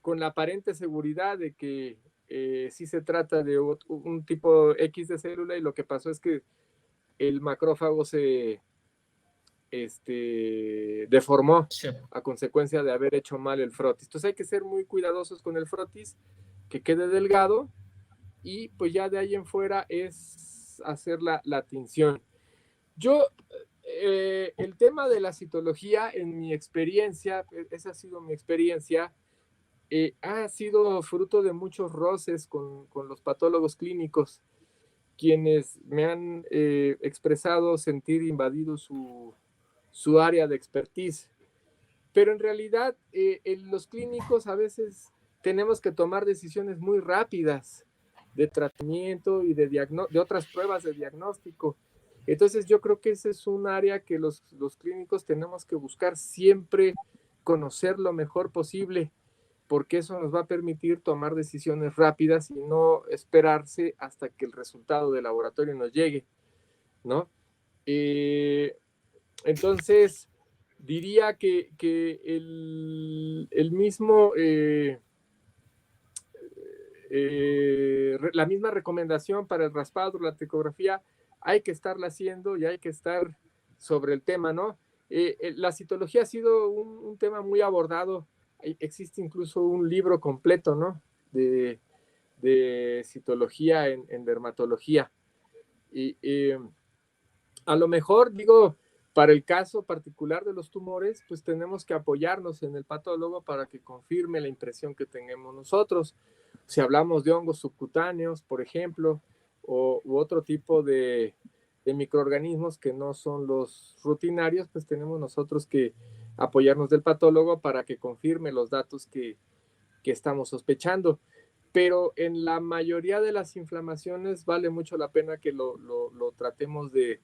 con la aparente seguridad de que sí se trata de un tipo X de célula y lo que pasó es que el macrófago se deformó Sí. a consecuencia de haber hecho mal el frotis. Entonces hay que ser muy cuidadosos con el frotis, que quede delgado y pues ya de ahí en fuera es hacer la tinción. Yo, el tema de la citología, en mi experiencia, esa ha sido mi experiencia, ha sido fruto de muchos roces con los patólogos clínicos, quienes me han expresado sentir invadido su área de expertise. Pero en realidad, los clínicos a veces tenemos que tomar decisiones muy rápidas de tratamiento y de otras pruebas de diagnóstico. Entonces yo creo que ese es un área que los clínicos tenemos que buscar siempre conocer lo mejor posible, porque eso nos va a permitir tomar decisiones rápidas y no esperarse hasta que el resultado del laboratorio nos llegue, ¿no? Entonces, diría que el mismo, la misma recomendación para el raspado, la tricografía, hay que estarla haciendo y hay que estar sobre el tema, ¿no? La citología ha sido un tema muy abordado. Existe incluso un libro completo, ¿no? De citología en dermatología. Y a lo mejor, digo, para el caso particular de los tumores, pues tenemos que apoyarnos en el patólogo para que confirme la impresión que tengamos nosotros. Si hablamos de hongos subcutáneos, por ejemplo, u otro tipo de microorganismos que no son los rutinarios, pues tenemos nosotros que apoyarnos del patólogo para que confirme los datos que estamos sospechando. Pero en la mayoría de las inflamaciones vale mucho la pena que lo tratemos de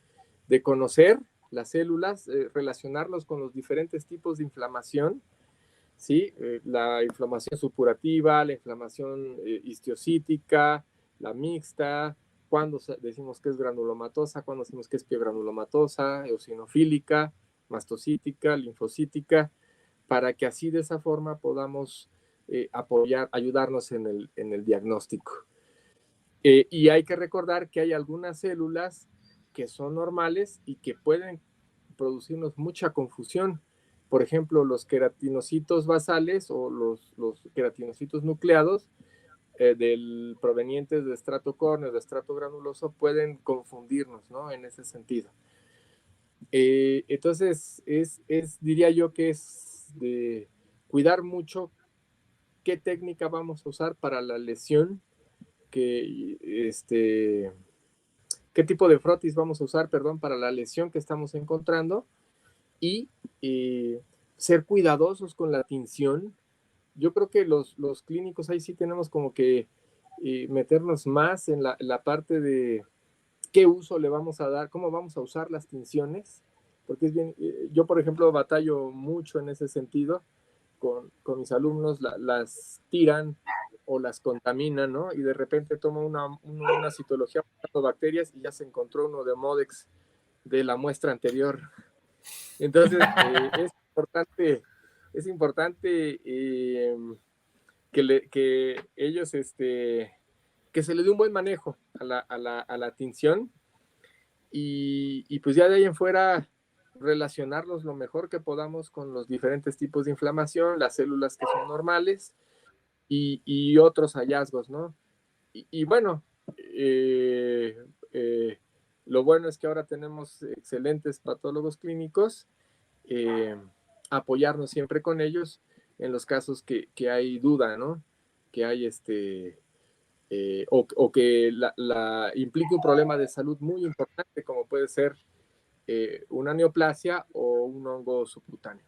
conocer las células, relacionarlos con los diferentes tipos de inflamación, ¿sí? La inflamación supurativa, la inflamación histiocítica, la mixta, cuando decimos que es granulomatosa, cuando decimos que es piogranulomatosa, eosinofílica, mastocítica, linfocítica, para que así de esa forma podamos ayudarnos en el diagnóstico. Y hay que recordar que hay algunas células que son normales y que pueden producirnos mucha confusión. Por ejemplo, los queratinocitos basales o los queratinocitos nucleados provenientes de estrato córneo, de estrato granuloso, pueden confundirnos, ¿no? En ese sentido. Entonces, diría yo que es de cuidar mucho qué técnica vamos a usar para la lesión, qué tipo de frotis vamos a usar, perdón, para la lesión que estamos encontrando y ser cuidadosos con la tinción. Yo creo que los clínicos ahí sí tenemos como que meternos más en la parte de qué uso le vamos a dar, cómo vamos a usar las tinciones, porque es bien, yo por ejemplo batallo mucho en ese sentido con mis alumnos, las tiran o las contaminan, ¿no? Y de repente toma una citología buscando bacterias y ya se encontró uno de Modex de la muestra anterior. Entonces, es importante que ellos, que se le dé un buen manejo a la tinción, y pues ya de ahí en fuera, relacionarlos lo mejor que podamos con los diferentes tipos de inflamación, las células que son normales y otros hallazgos, ¿no? Y bueno, lo bueno es que ahora tenemos excelentes patólogos clínicos, apoyarnos siempre con ellos en los casos que hay duda, ¿no? Que hay o que implique un problema de salud muy importante, como puede ser una neoplasia o un hongo subcutáneo.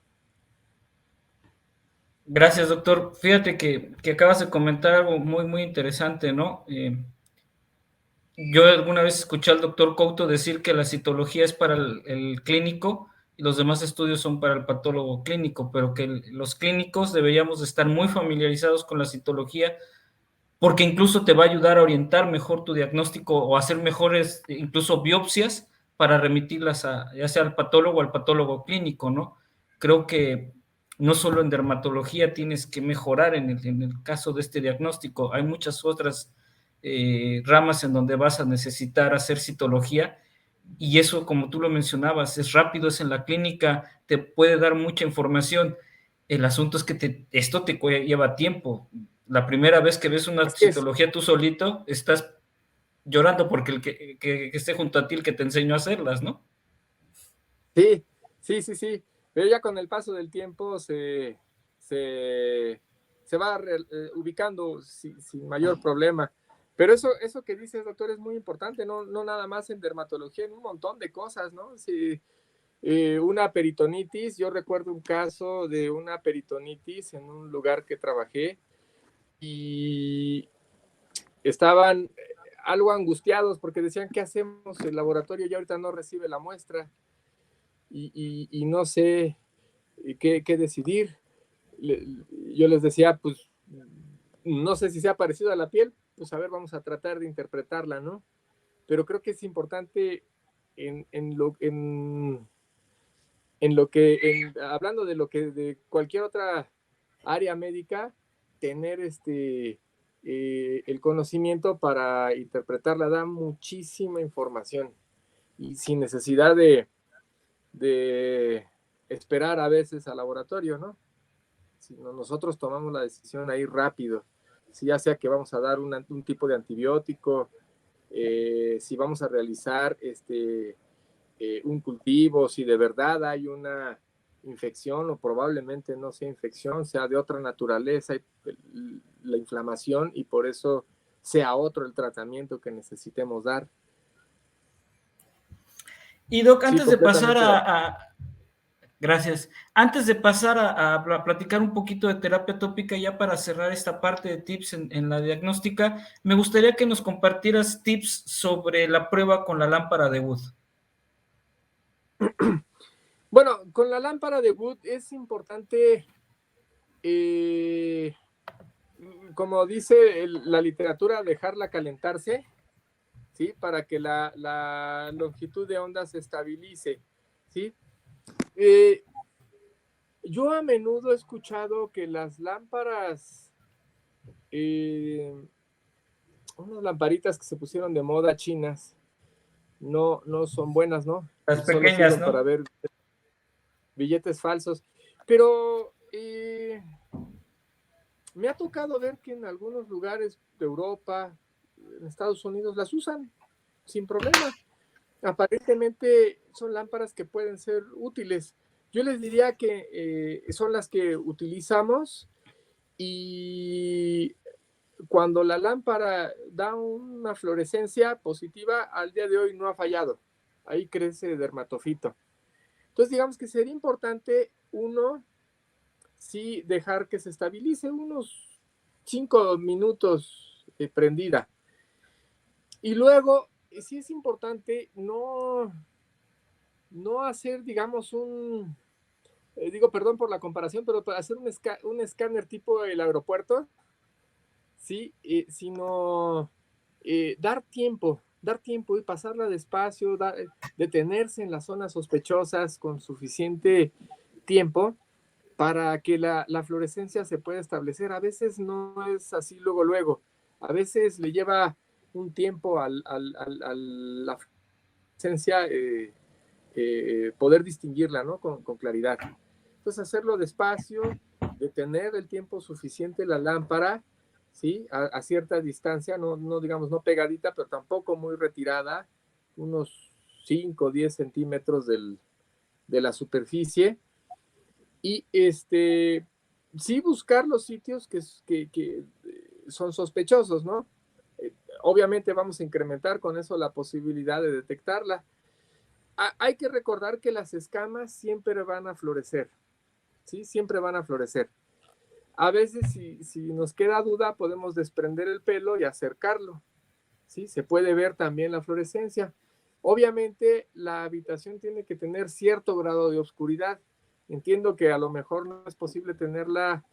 Gracias, doctor. Fíjate que acabas de comentar algo muy, muy interesante, ¿no? Yo alguna vez escuché al doctor Couto decir que la citología es para el clínico y los demás estudios son para el patólogo clínico, pero que los clínicos deberíamos de estar muy familiarizados con la citología porque incluso te va a ayudar a orientar mejor tu diagnóstico o hacer mejores, incluso biopsias para remitirlas ya sea al patólogo o al patólogo clínico, ¿no? Creo que no solo en dermatología tienes que mejorar en el caso de este diagnóstico, hay muchas otras ramas en donde vas a necesitar hacer citología y eso, como tú lo mencionabas, es rápido, es en la clínica, te puede dar mucha información. El asunto es que esto te lleva tiempo. La primera vez que ves una citología tú solito, estás llorando porque el que esté junto a ti el que te enseñó a hacerlas, ¿no? Sí, sí, sí, sí. Pero ya con el paso del tiempo se va ubicando sin mayor problema. Pero eso que dices, doctor, es muy importante, no nada más en dermatología, en un montón de cosas, ¿no? Si, una peritonitis, yo recuerdo un caso de una peritonitis en un lugar que trabajé y estaban algo angustiados porque decían, ¿qué hacemos? El laboratorio ya ahorita no recibe la muestra y no sé qué decidir. Yo les decía, pues, no sé si sea parecido a la piel, pues a ver, vamos a tratar de interpretarla, ¿no? Pero creo que es importante hablando de lo que de cualquier otra área médica, tener el conocimiento para interpretarla da muchísima información y sin necesidad de esperar a veces al laboratorio, ¿no? Sino nosotros tomamos la decisión ahí rápido, si ya sea que vamos a dar un tipo de antibiótico, si vamos a realizar un cultivo, si de verdad hay una infección o probablemente no sea infección, sea de otra naturaleza, la inflamación y por eso sea otro el tratamiento que necesitemos dar. Y Doc, antes de pasar gracias. Antes de pasar a platicar un poquito de terapia tópica, ya para cerrar esta parte de tips en la diagnóstica, me gustaría que nos compartieras tips sobre la prueba con la lámpara de Wood. Bueno, con la lámpara de Wood es importante, como dice la literatura, dejarla calentarse, ¿sí? Para que la longitud de onda se estabilice, ¿sí? Yo a menudo he escuchado que las lámparas, unas lamparitas que se pusieron de moda chinas, no son buenas, ¿no? Las pequeñas, solo ¿no? para ver billetes falsos. Pero me ha tocado ver que en algunos lugares de Europa, en Estados Unidos, las usan sin problema. Aparentemente son lámparas que pueden ser útiles. Yo les diría que son las que utilizamos y cuando la lámpara da una fluorescencia positiva, al día de hoy no ha fallado. Ahí crece dermatofito. Entonces, digamos que sería importante, uno, sí dejar que se estabilice unos 5 minutos prendida. Y luego, sí es importante no hacer, digamos, digo, perdón por la comparación, pero para hacer un escáner tipo el aeropuerto, ¿sí? Sino dar tiempo y pasarla despacio, detenerse en las zonas sospechosas con suficiente tiempo para que la fluorescencia se pueda establecer. A veces no es así luego. A veces le lleva un tiempo a la fluorescencia poder distinguirla, ¿no? Con claridad. Entonces, hacerlo despacio, detener el tiempo suficiente la lámpara, ¿sí? A cierta distancia, no digamos, no pegadita, pero tampoco muy retirada, unos 5 o 10 centímetros de la superficie. Y sí buscar los sitios que son sospechosos, ¿no? Obviamente vamos a incrementar con eso la posibilidad de detectarla. Hay que recordar que las escamas siempre van a florecer, ¿sí? Siempre van a florecer. A veces, si nos queda duda, podemos desprender el pelo y acercarlo, ¿sí? Se puede ver también la fluorescencia. Obviamente, la habitación tiene que tener cierto grado de oscuridad. Entiendo que a lo mejor no es posible tenerla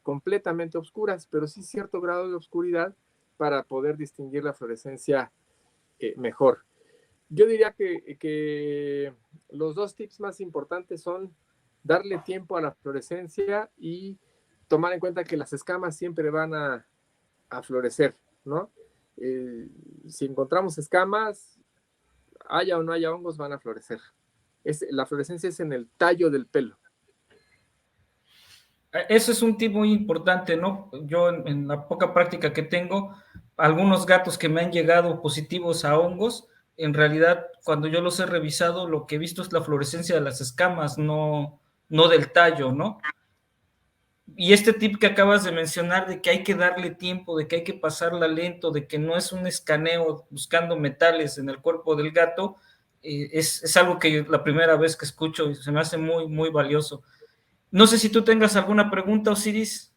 completamente oscuras, pero sí cierto grado de oscuridad para poder distinguir la fluorescencia mejor. Yo diría que los 2 tips más importantes son darle tiempo a la fluorescencia y tomar en cuenta que las escamas siempre van a florecer, ¿no? Si encontramos escamas, haya o no haya hongos, van a florecer. La fluorescencia es en el tallo del pelo. Eso es un tip muy importante, ¿no? Yo en la poca práctica que tengo, algunos gatos que me han llegado positivos a hongos, en realidad cuando yo los he revisado, lo que he visto es la fluorescencia de las escamas, no del tallo, ¿no? Y este tip que acabas de mencionar de que hay que darle tiempo, de que hay que pasarla lento, de que no es un escaneo buscando metales en el cuerpo del gato, es algo que la primera vez que escucho y se me hace muy, muy valioso. No sé si tú tengas alguna pregunta, Osiris.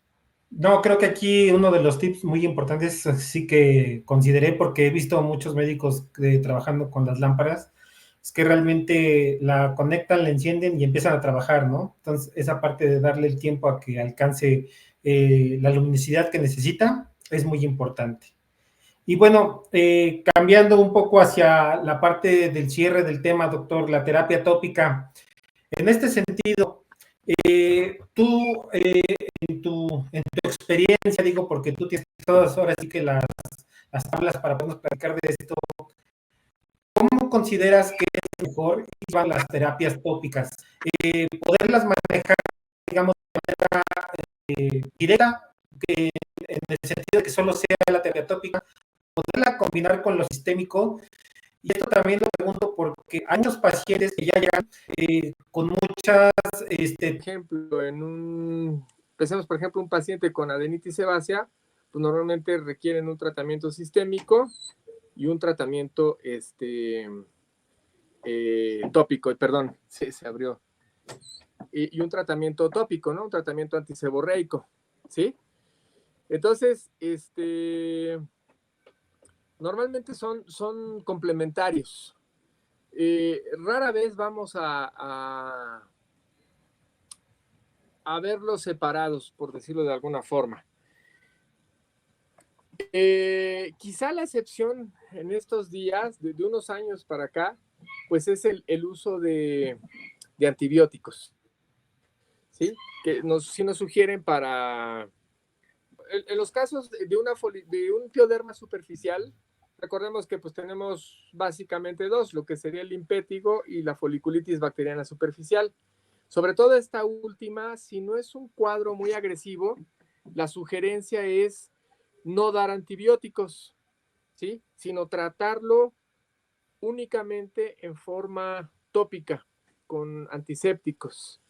No, creo que aquí uno de los tips muy importantes sí que consideré, porque he visto muchos médicos trabajando con las lámparas, es que realmente la conectan, la encienden y empiezan a trabajar, ¿no? Entonces, esa parte de darle el tiempo a que alcance la luminosidad que necesita es muy importante. Y bueno, cambiando un poco hacia la parte del cierre del tema, doctor, la terapia tópica. En este sentido, tú, en tu experiencia, digo, porque tú tienes todas ahora sí que las tablas para podernos platicar de esto, ¿cómo consideras que es mejor van las terapias tópicas? Poderlas manejar, digamos, de manera directa, que en el sentido de que solo sea la terapia tópica, poderla combinar con lo sistémico. Y esto también lo pregunto porque hay muchos pacientes que ya llegan con muchas... Ejemplo, pensemos por ejemplo un paciente con adenitis sebácea, pues normalmente requieren un tratamiento sistémico y un tratamiento tópico, perdón, se abrió. Y un tratamiento tópico, ¿no? Un tratamiento antiseborreico, ¿sí? Entonces, normalmente son complementarios. Rara vez vamos a verlos separados, por decirlo de alguna forma. Quizá la excepción en estos días, de unos años para acá, pues es el uso de antibióticos, ¿sí? Que sí nos sugieren para... En los casos de un pioderma superficial, recordemos que pues tenemos básicamente 2, lo que sería el limpétigo y la foliculitis bacteriana superficial. Sobre todo esta última, si no es un cuadro muy agresivo, la sugerencia es no dar antibióticos, ¿sí? Sino tratarlo únicamente en forma tópica, con antisépticos,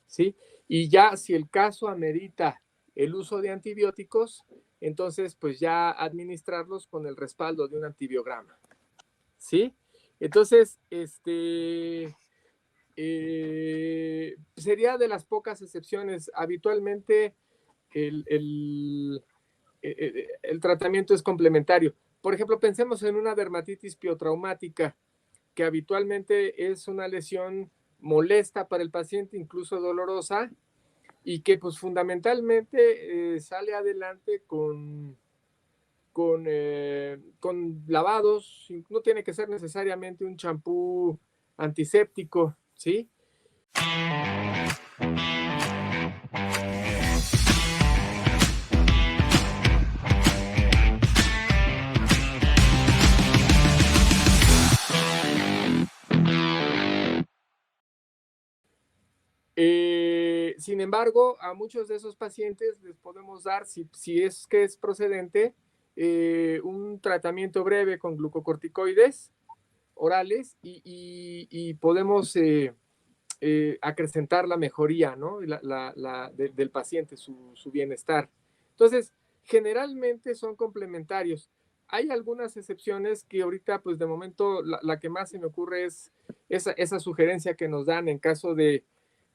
¿sí? Y ya si el caso amerita el uso de antibióticos, entonces pues ya administrarlos con el respaldo de un antibiograma, ¿sí? Entonces, sería de las pocas excepciones. Habitualmente el tratamiento es complementario. Por ejemplo, pensemos en una dermatitis piotraumática, que habitualmente es una lesión molesta para el paciente, incluso dolorosa, y que pues fundamentalmente sale adelante con lavados. No tiene que ser necesariamente un champú antiséptico, ¿sí? Sin embargo, a muchos de esos pacientes les podemos dar, si es que es procedente, un tratamiento breve con glucocorticoides orales y podemos acrecentar la mejoría, ¿no? Del paciente, su bienestar. Entonces, generalmente son complementarios. Hay algunas excepciones que ahorita, pues de momento, la que más se me ocurre es esa sugerencia que nos dan en caso de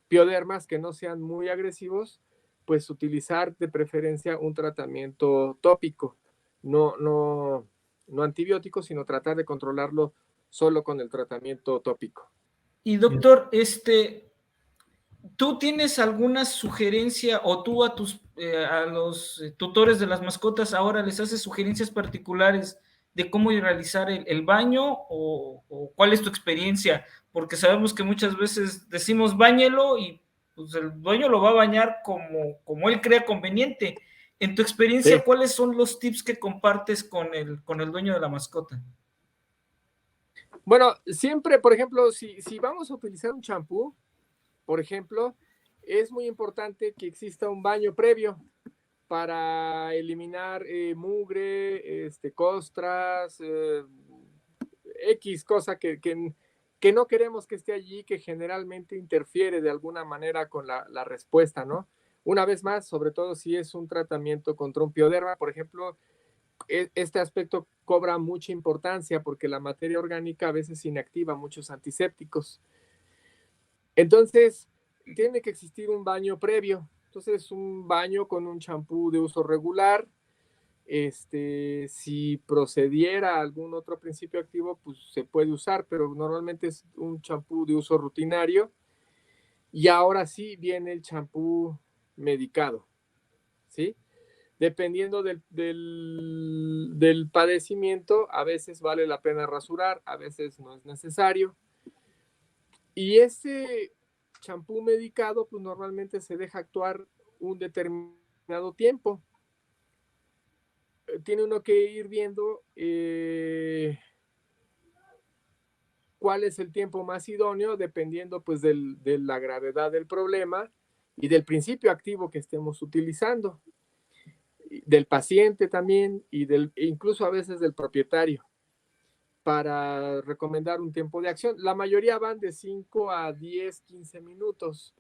piodermas que no sean muy agresivos, pues utilizar de preferencia un tratamiento tópico, no antibiótico, sino tratar de controlarlo solo con el tratamiento tópico. Y doctor, ¿tú tienes alguna sugerencia o tú a los tutores de las mascotas ahora les haces sugerencias particulares de cómo realizar el baño o cuál es tu experiencia? Porque sabemos que muchas veces decimos báñelo y pues el dueño lo va a bañar como él crea conveniente. En tu experiencia, Sí. ¿cuáles son los tips que compartes con el dueño de la mascota? Bueno, siempre, por ejemplo, si vamos a utilizar un champú, por ejemplo, es muy importante que exista un baño previo para eliminar mugre, costras, X cosa que no queremos que esté allí, que generalmente interfiere de alguna manera con la respuesta, ¿no? Una vez más, sobre todo si es un tratamiento contra un pioderma, por ejemplo, este aspecto cobra mucha importancia porque la materia orgánica a veces inactiva muchos antisépticos. Entonces, tiene que existir un baño previo. Entonces, un baño con un champú de uso regular. Si procediera algún otro principio activo, pues se puede usar, pero normalmente es un champú de uso rutinario. Y ahora sí viene el champú medicado, ¿sí? Dependiendo del padecimiento, a veces vale la pena rasurar, a veces no es necesario. Y ese champú medicado, pues normalmente se deja actuar un determinado tiempo. Tiene uno que ir viendo cuál es el tiempo más idóneo, dependiendo pues de la gravedad del problema y del principio activo que estemos utilizando, del paciente también e incluso a veces del propietario, para recomendar un tiempo de acción. La mayoría van de 5 a 10, 15 minutos,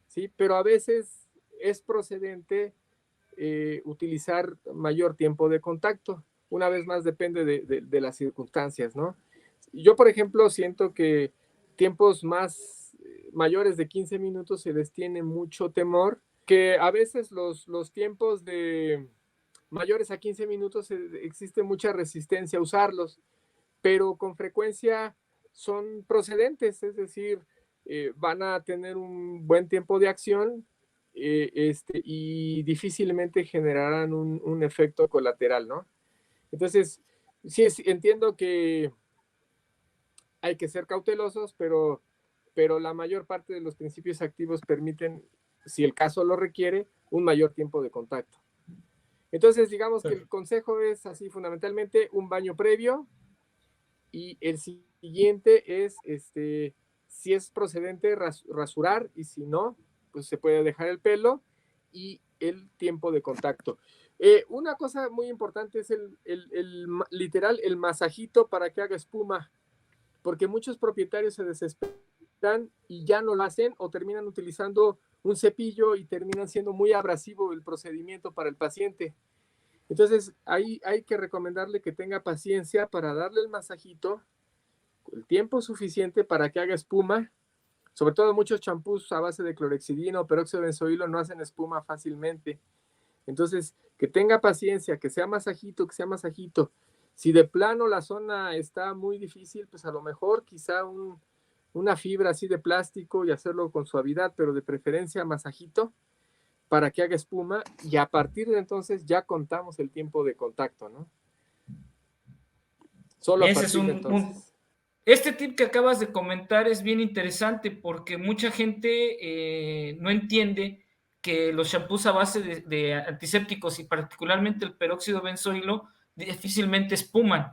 ¿sí? Pero a veces es procedente utilizar mayor tiempo de contacto. Una vez más depende de las circunstancias, ¿no? Yo, por ejemplo, siento que tiempos mayores de 15 minutos se les tiene mucho temor, que a veces los tiempos de mayores a 15 minutos existe mucha resistencia a usarlos, pero con frecuencia son procedentes, es decir, van a tener un buen tiempo de acción y difícilmente generarán un efecto colateral, ¿no? Entonces, sí, entiendo que hay que ser cautelosos, pero la mayor parte de los principios activos permiten, si el caso lo requiere, un mayor tiempo de contacto. Entonces, digamos que el consejo es así, fundamentalmente, un baño previo, y el siguiente es, si es procedente, rasurar, y si no, pues se puede dejar el pelo y el tiempo de contacto. Una cosa muy importante es literal, el masajito para que haga espuma, porque muchos propietarios se desesperan y ya no lo hacen o terminan utilizando un cepillo y terminan siendo muy abrasivo el procedimiento para el paciente. Entonces, ahí hay que recomendarle que tenga paciencia para darle el masajito, el tiempo suficiente para que haga espuma. Sobre todo muchos champús a base de clorhexidina o peróxido de benzoilo no hacen espuma fácilmente. Entonces, que tenga paciencia, que sea masajito, que sea masajito. Si de plano la zona está muy difícil, pues a lo mejor quizá una fibra así de plástico y hacerlo con suavidad, pero de preferencia masajito, para que haga espuma, y a partir de entonces ya contamos el tiempo de contacto, ¿no? Solo a partir de entonces. Este tip que acabas de comentar es bien interesante porque mucha gente no entiende que los shampoos a base de antisépticos y particularmente el peróxido benzoilo difícilmente espuman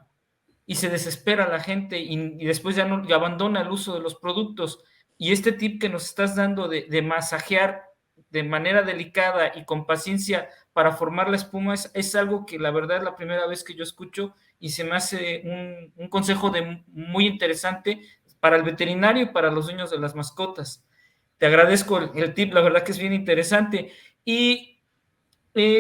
y se desespera la gente y después ya abandona el uso de los productos. Y este tip que nos estás dando de masajear de manera delicada y con paciencia para formar la espuma es algo que la verdad es la primera vez que yo escucho y se me hace un consejo muy interesante para el veterinario y para los dueños de las mascotas. Te agradezco el tip, la verdad que es bien interesante. Y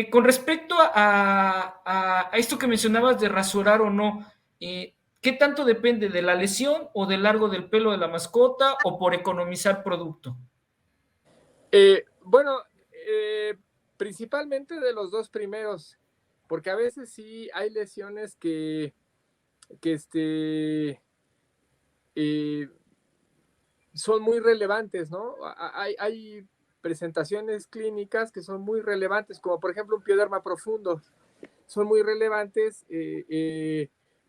con respecto a esto que mencionabas de rasurar o no, ¿qué tanto depende de la lesión o del largo del pelo de la mascota o por economizar producto? Bueno, principalmente de los dos primeros, porque a veces sí hay lesiones que son muy relevantes, ¿no? Hay presentaciones clínicas que son muy relevantes, como por ejemplo un pioderma profundo, son muy relevantes.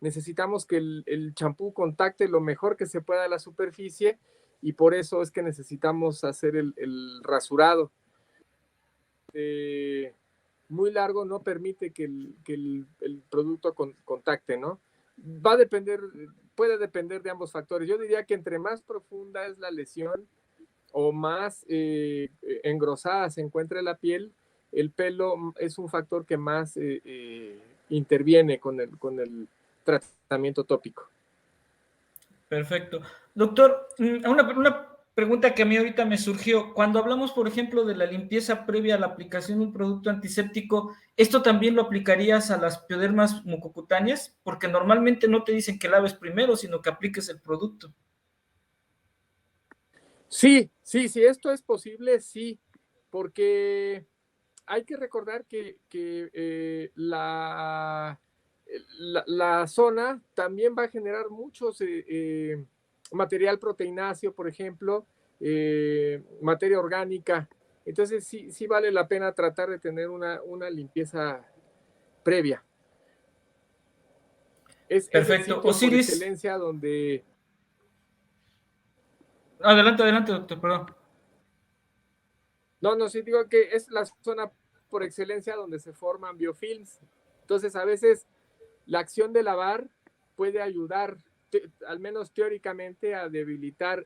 Necesitamos que el champú contacte lo mejor que se pueda la superficie y por eso es que necesitamos hacer el rasurado. Muy largo no permite que el producto contacte, ¿no? Va a depender, puede depender de ambos factores. Yo diría que entre más profunda es la lesión o más engrosada se encuentra la piel, el pelo es un factor que más interviene con el tratamiento tópico. Perfecto. Doctor, una pregunta que a mí ahorita me surgió. Cuando hablamos, por ejemplo, de la limpieza previa a la aplicación de un producto antiséptico, ¿esto también lo aplicarías a las piodermas mucocutáneas? Porque normalmente no te dicen que laves primero, sino que apliques el producto. Sí, esto es posible, sí, porque hay que recordar que la zona también va a generar muchos material proteináceo, por ejemplo, materia orgánica. Entonces sí vale la pena tratar de tener una limpieza previa. Es el Perfecto. sitio por Osiris. excelencia donde... Adelante, doctor, perdón. No, sí digo que es la zona por excelencia donde se forman biofilms. Entonces a veces la acción de lavar puede ayudar, al menos teóricamente, a debilitar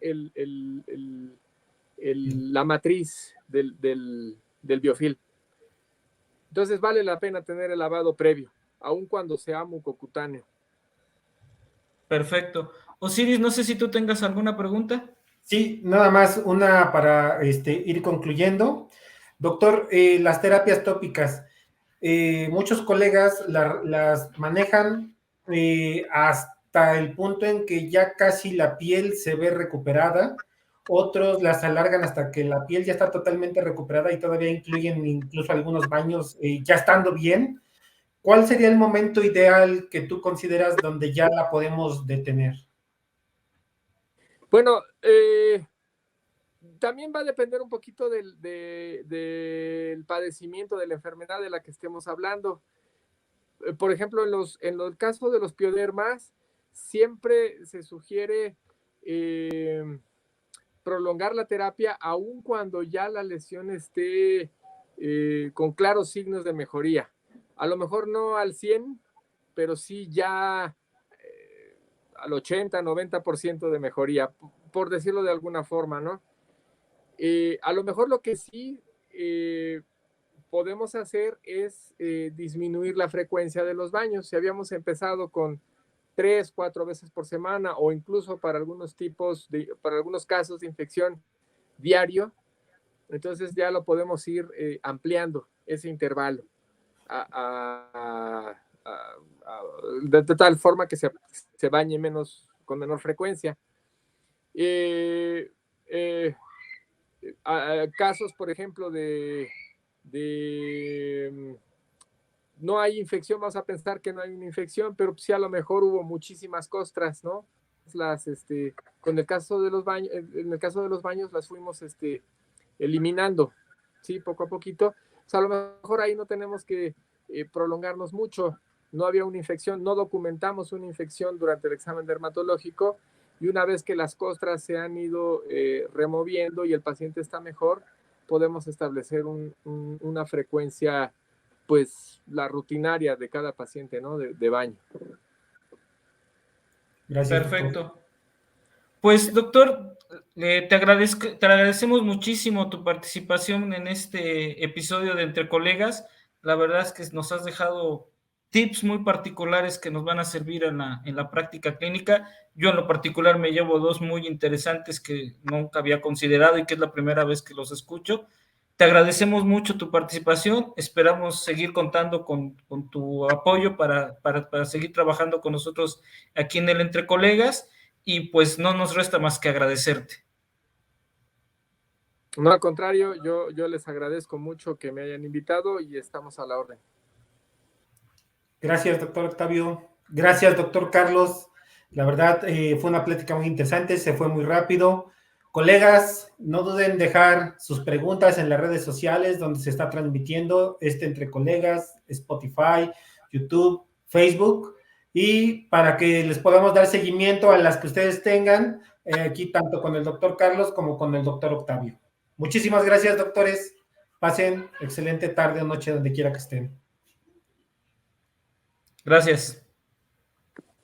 la matriz del biofilm. Entonces vale la pena tener el lavado previo, aun cuando sea mucocutáneo. Perfecto. Osiris, no sé si tú tengas alguna pregunta. Sí, nada más una para ir concluyendo. Doctor, las terapias tópicas, muchos colegas las manejan hasta el punto en que ya casi la piel se ve recuperada, otros las alargan hasta que la piel ya está totalmente recuperada y todavía incluyen incluso algunos baños ya estando bien. ¿Cuál sería el momento ideal que tú consideras donde ya la podemos detener? Bueno, también va a depender un poquito del padecimiento, de la enfermedad de la que estemos hablando. Por ejemplo, en los casos de los piodermas, siempre se sugiere prolongar la terapia aun cuando ya la lesión esté con claros signos de mejoría. A lo mejor no al 100, pero sí ya al 80, 90% de mejoría, por decirlo de alguna forma, ¿no? A lo mejor lo que sí podemos hacer es disminuir la frecuencia de los baños. Si habíamos empezado con 3, 4 veces por semana o incluso para algunos para algunos casos de infección diario, entonces ya lo podemos ir ampliando ese intervalo de tal forma que se bañe con menor frecuencia. Casos, por ejemplo, de no hay infección, vamos a pensar que no hay una infección, pero sí a lo mejor hubo muchísimas costras, ¿no? Con el caso de los baños, en el caso de los baños las fuimos eliminando, ¿sí? Poco a poquito. O sea, a lo mejor ahí no tenemos que prolongarnos mucho. No había una infección, no documentamos una infección durante el examen dermatológico y una vez que las costras se han ido removiendo y el paciente está mejor, podemos establecer una frecuencia, pues, la rutinaria de cada paciente, ¿no? De baño. Gracias, Perfecto. doctor. Pues, doctor, te agradecemos muchísimo tu participación en este episodio de Entre Colegas. La verdad es que nos has dejado tips muy particulares que nos van a servir en la práctica clínica. Yo en lo particular me llevo 2 muy interesantes que nunca había considerado y que es la primera vez que los escucho. Te agradecemos mucho tu participación. Esperamos seguir contando con tu apoyo para seguir trabajando con nosotros aquí en el Entre Colegas. Y pues no nos resta más que agradecerte. No, al contrario, yo les agradezco mucho que me hayan invitado y estamos a la orden. Gracias, doctor Octavio. Gracias, doctor Carlos. La verdad, fue una plática muy interesante, se fue muy rápido. Colegas, no duden en dejar sus preguntas en las redes sociales donde se está transmitiendo Entre Colegas, Spotify, YouTube, Facebook, y para que les podamos dar seguimiento a las que ustedes tengan, aquí tanto con el doctor Carlos como con el doctor Octavio. Muchísimas gracias, doctores. Pasen excelente tarde o noche donde quiera que estén. Gracias.